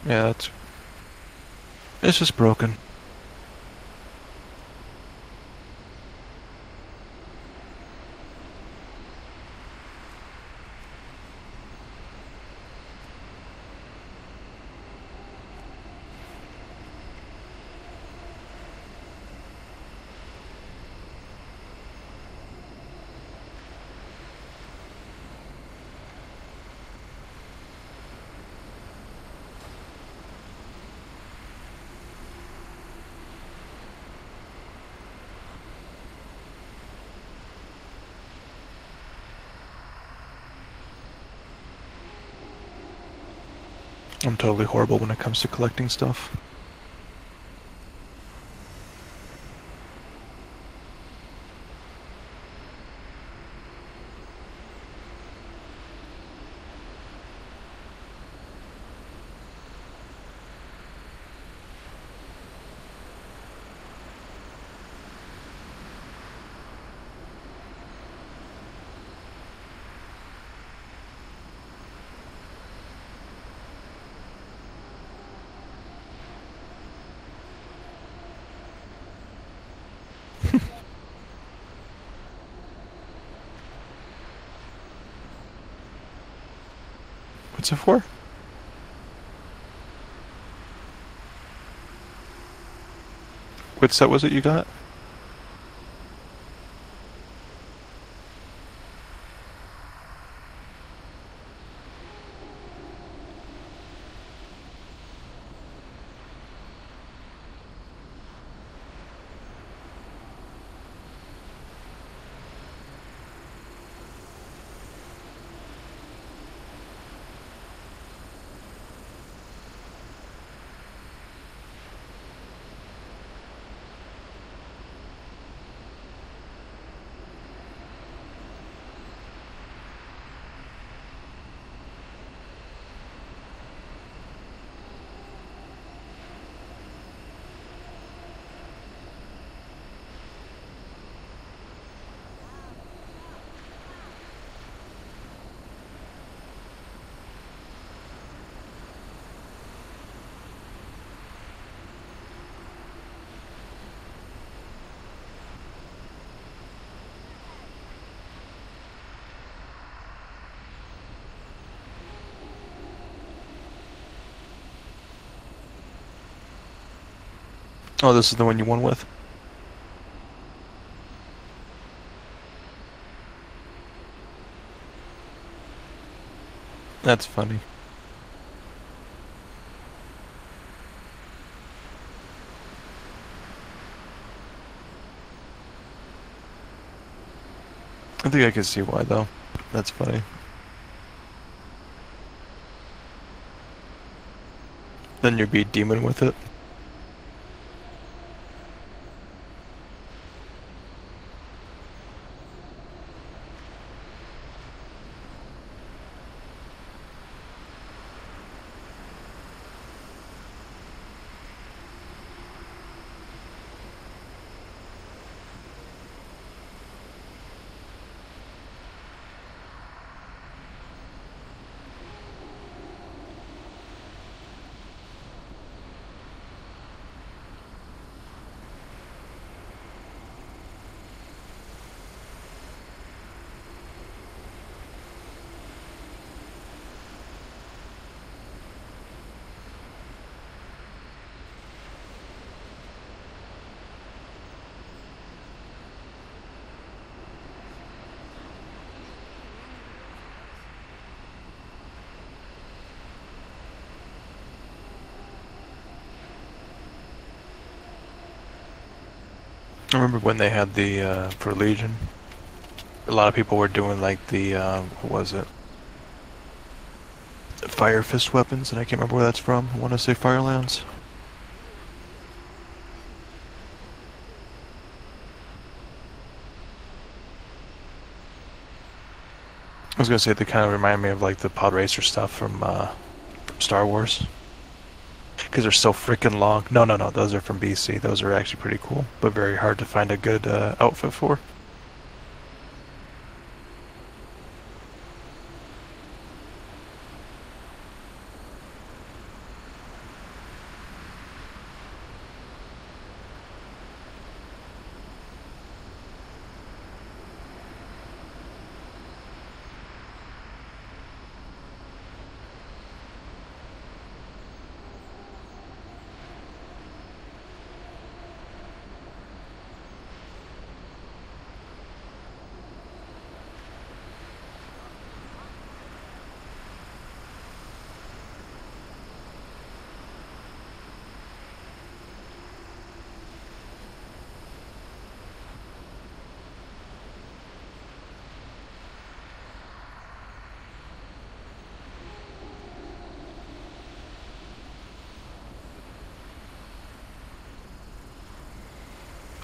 Yeah, it's just broken. I'm totally horrible when it comes to collecting stuff. What's it for? What set was it you got? Oh, this is the one you won with? That's funny. I think I can see why, though. That's funny. Then you'd be demon with it. I remember when they had the, for Legion, a lot of people were doing like the, what was it? Fire Fist weapons, and I can't remember where that's from. I want to say Firelands. I was gonna say they kind of remind me of like the pod racer stuff from Star Wars, because they're so freaking long. No, those are from BC. Those are actually pretty cool, but very hard to find a good outfit for.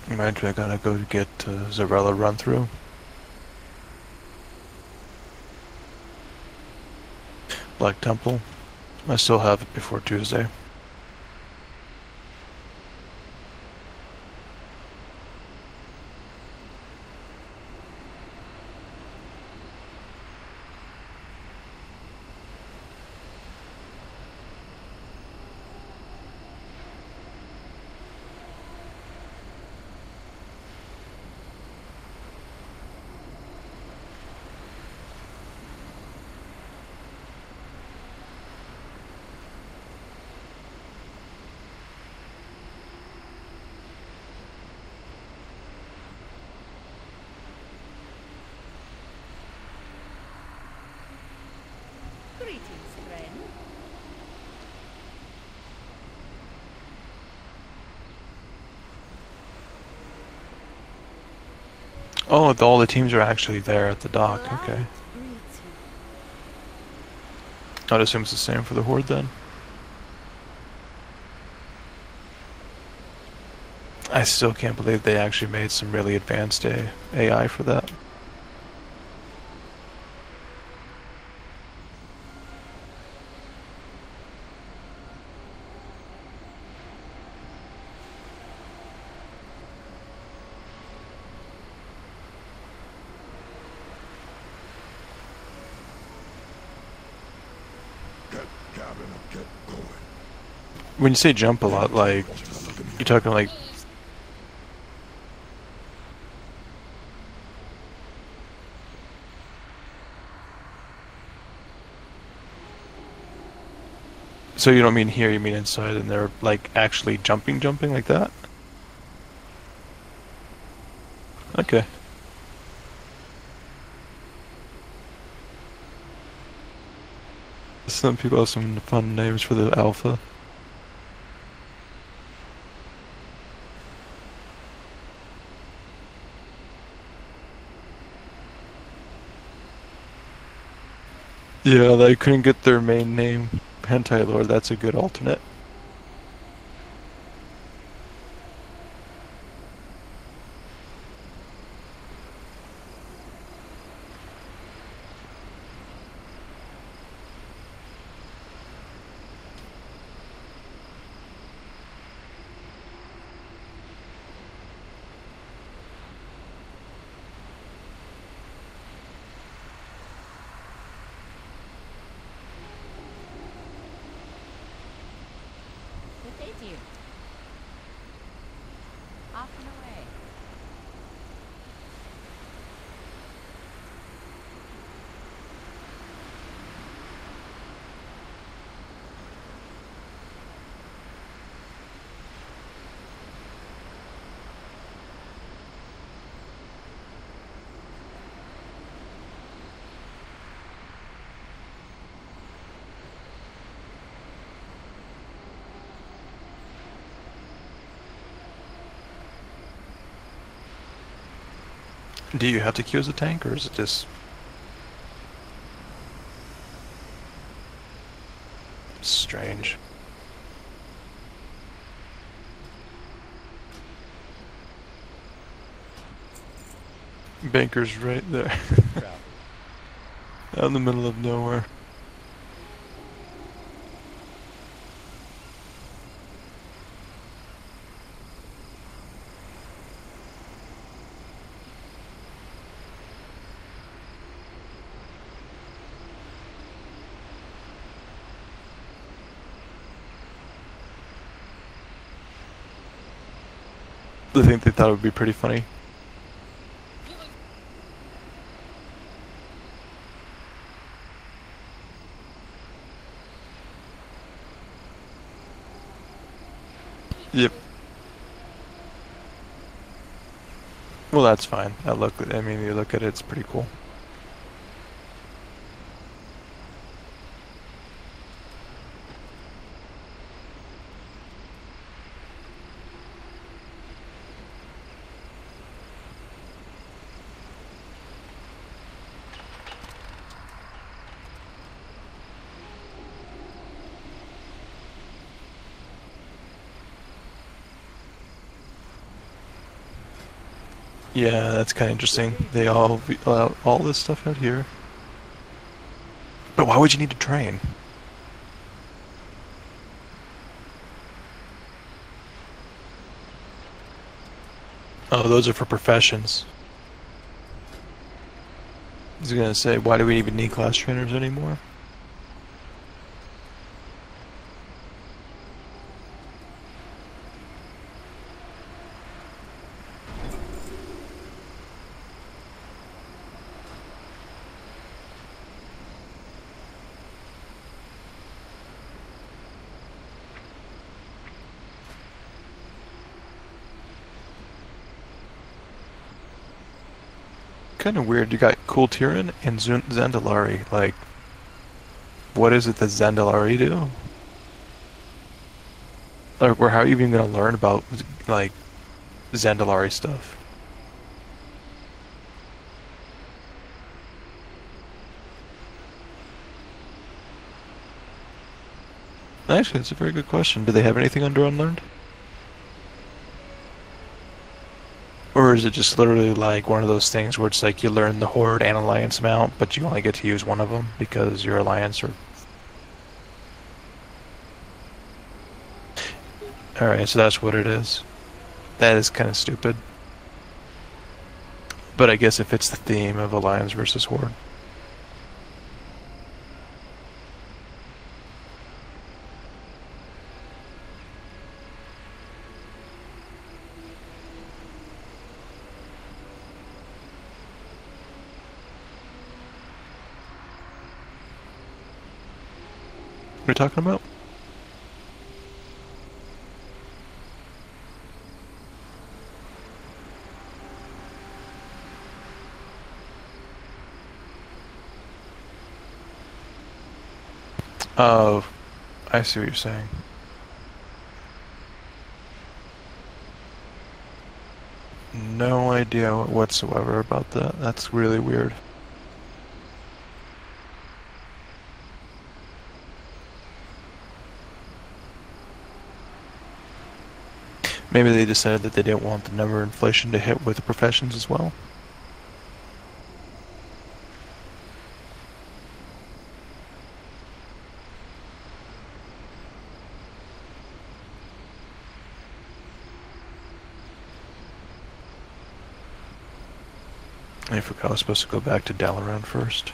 Imagine I gotta go get Zarella run through. Black Temple. I still have it before Tuesday. Greetings, friend. Oh, all the teams are actually there at the dock. Okay. I'd assume it's the same for the Horde then. I still can't believe they actually made some really advanced AI for that. When you say jump a lot, like, you're talking like... So you don't mean here, you mean inside, and they're like actually jumping like that? Okay. Some people have some fun names for the alpha. Yeah, they couldn't get their main name. Hentai Lord, that's a good alternate. Good day to you. Off and away. Do you have to queue as a tank, or is it just... strange. Banker's right there. Out in the middle of nowhere. I think they thought it would be pretty funny. Yep. Well, that's fine. I mean, you look at it, it's pretty cool. Yeah, that's kind of interesting. They all this stuff out here. But why would you need to train? Oh, those are for professions. I was gonna say, why do we even need class trainers anymore? Kind of weird. You got Cool Tyrann and Zandalari. Like, what is it that Zandalari do? Or how are you even gonna learn about like Zandalari stuff? Actually, that's a very good question. Do they have anything under Unlearned? Or is it just literally like one of those things where it's like you learn the Horde and Alliance mount, but you only get to use one of them because you're Alliance or... Alright, so that's what it is. That is kind of stupid. But I guess it fits the theme of Alliance versus Horde. What are you talking about? Oh, I see what you're saying. No idea whatsoever about that. That's really weird. Maybe they decided that they didn't want the number inflation to hit with the professions as well. I forgot I was supposed to go back to Dalaran first.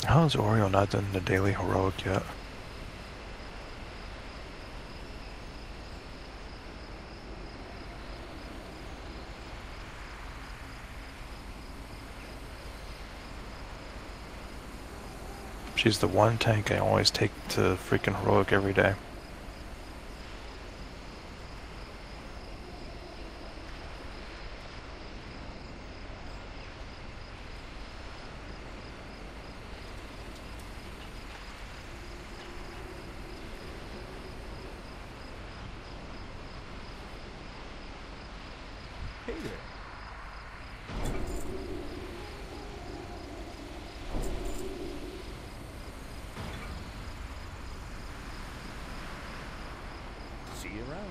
How has Oreo not done the daily heroic yet? She's the one tank I always take to freaking heroic every day. you around.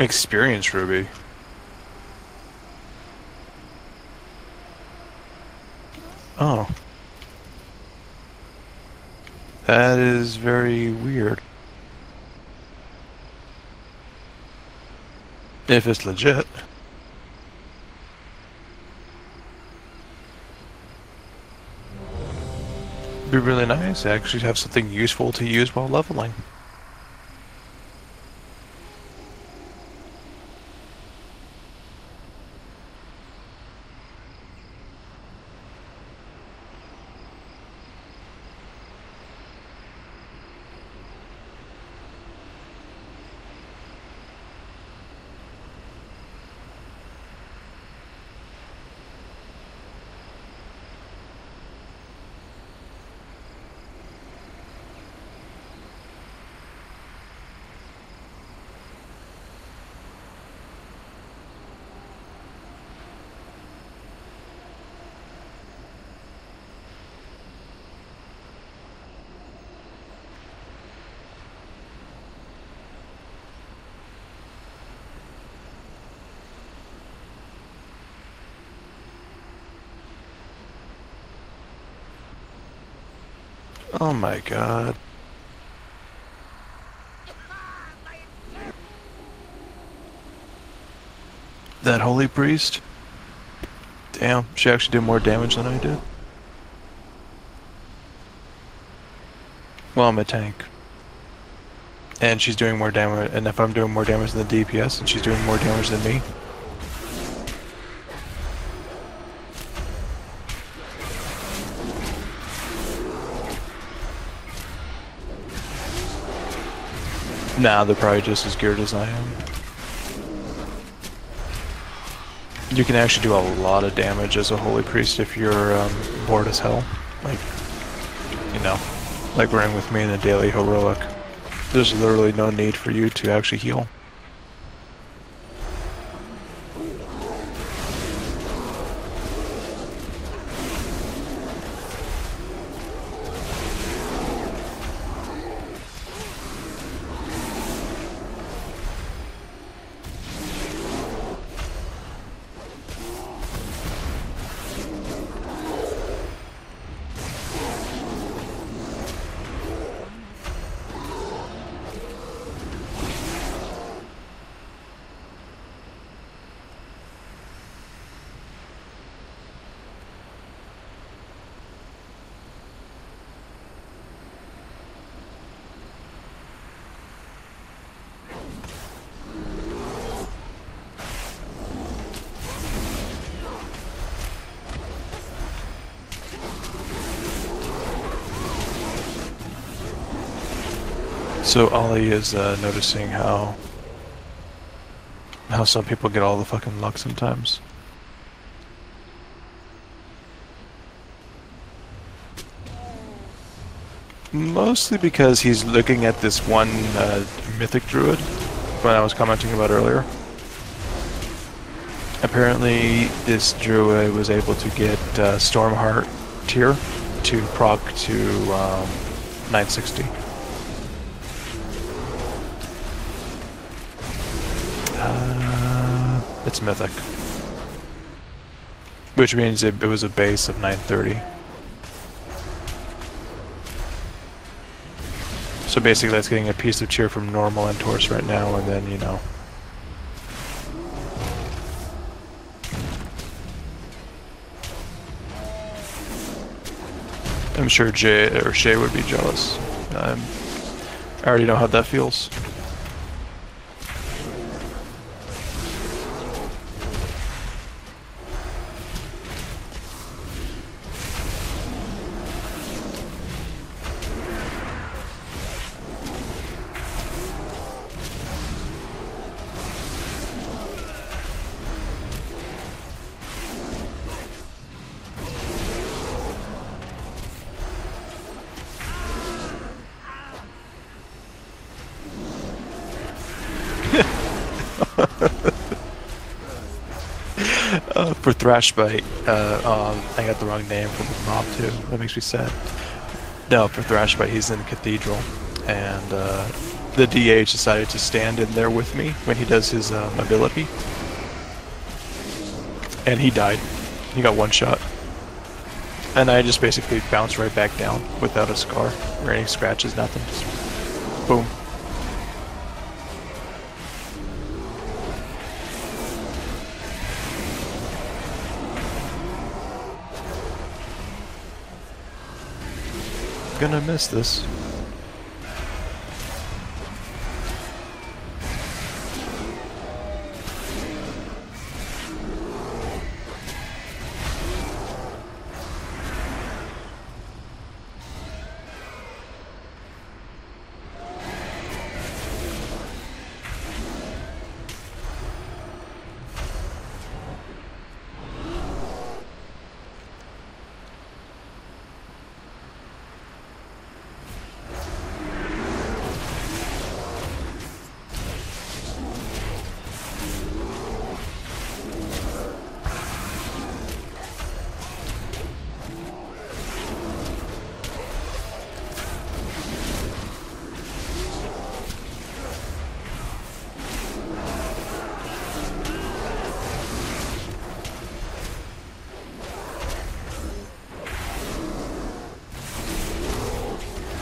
Experience Ruby. Oh. That is very weird. If it's legit. Be really nice to actually have something useful to use while leveling. Oh my god. That holy priest? Damn, she actually did more damage than I did. Well, I'm a tank. And she's doing more damage, and if I'm doing more damage than the DPS, and she's doing more damage than me. Nah, they're probably just as geared as I am. You can actually do a lot of damage as a holy priest if you're bored as hell. Like, you know, like running with me in the daily heroic. There's literally no need for you to actually heal. So Ollie is noticing how some people get all the fucking luck sometimes. Mostly because he's looking at this one mythic druid when I was commenting about earlier. Apparently this druid was able to get Stormheart tier to proc to 960. It's mythic. Which means it was a base of 930. So basically that's getting a piece of cheer from normal and Taurus right now, and then, you know. I'm sure Jay or Shay would be jealous. I already know how that feels. For Thrashbite, I got the wrong name for the mob too. That makes me sad. No, for Thrashbite, he's in the Cathedral, and the DH decided to stand in there with me when he does his ability, and he died. He got one shot, and I just basically bounced right back down without a scar or any scratches, nothing. Just boom. Gonna miss this.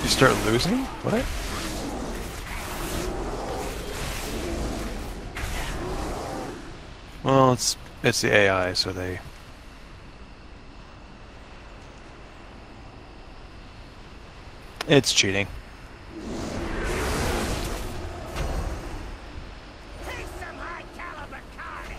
You start losing? What? Well, it's the AI, so they... It's cheating. Take some high caliber carnage.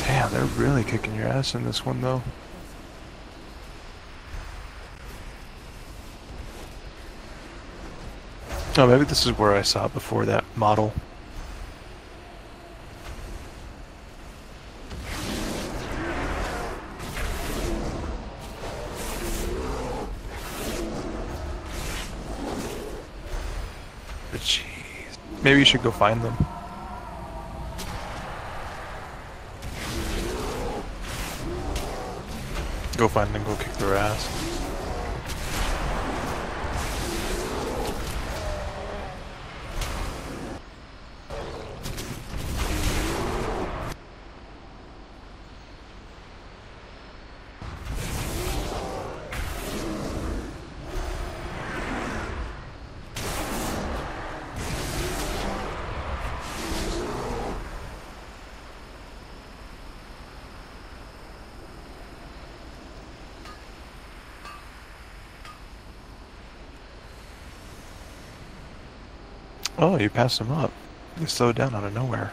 Damn, they're really kicking your ass in this one, though. Oh, maybe this is where I saw it before, that model. But jeez. Maybe you should go find them. Go find them and go kick their ass. Oh, you passed him up. You slowed down out of nowhere.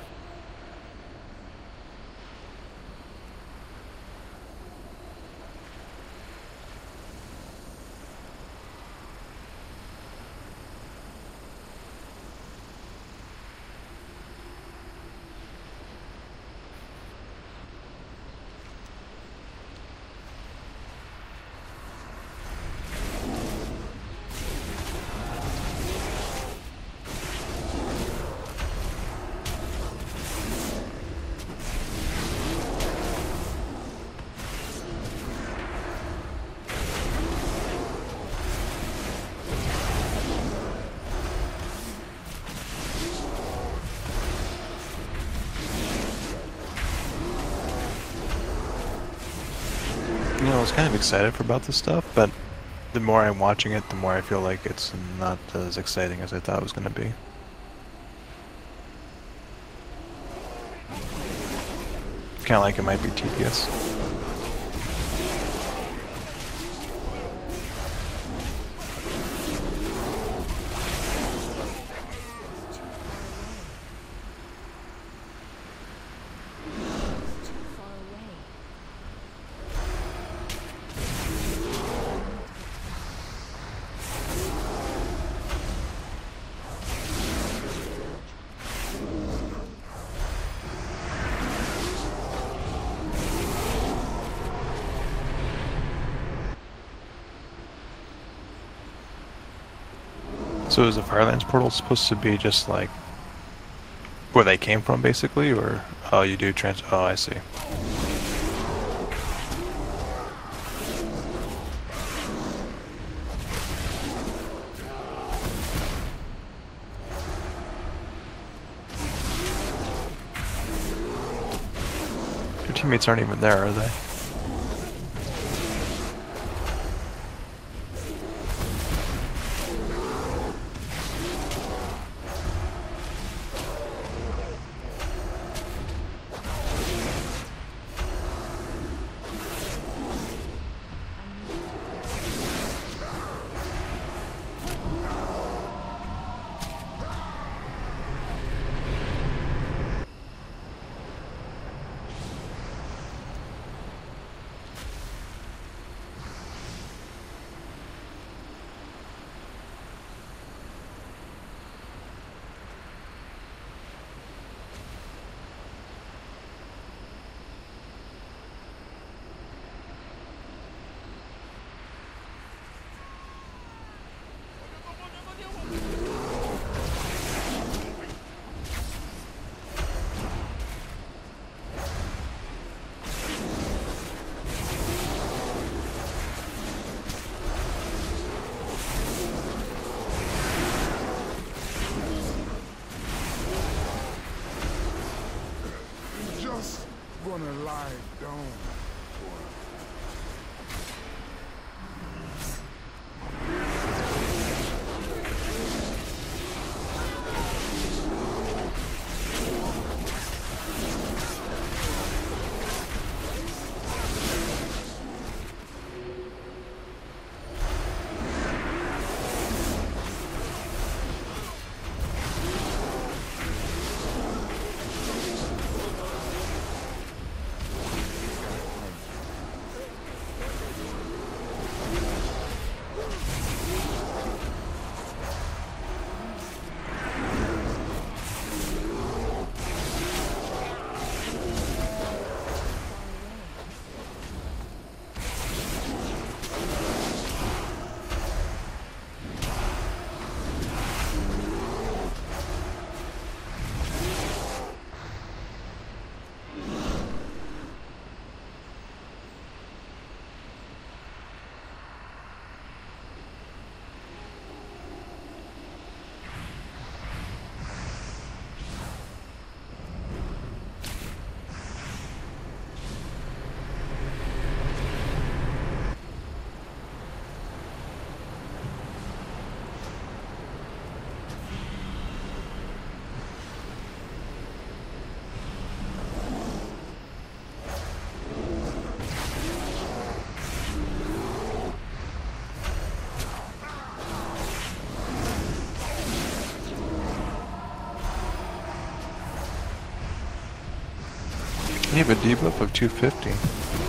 You know, I was kind of excited about this stuff, but the more I'm watching it, the more I feel like it's not as exciting as I thought it was going to be. Kind of like it might be tedious. So is the Firelands portal supposed to be just like where they came from, basically, or oh, you do trans? Oh, I see. Your teammates aren't even there, are they? Gonna lie down. You have a debuff of 250.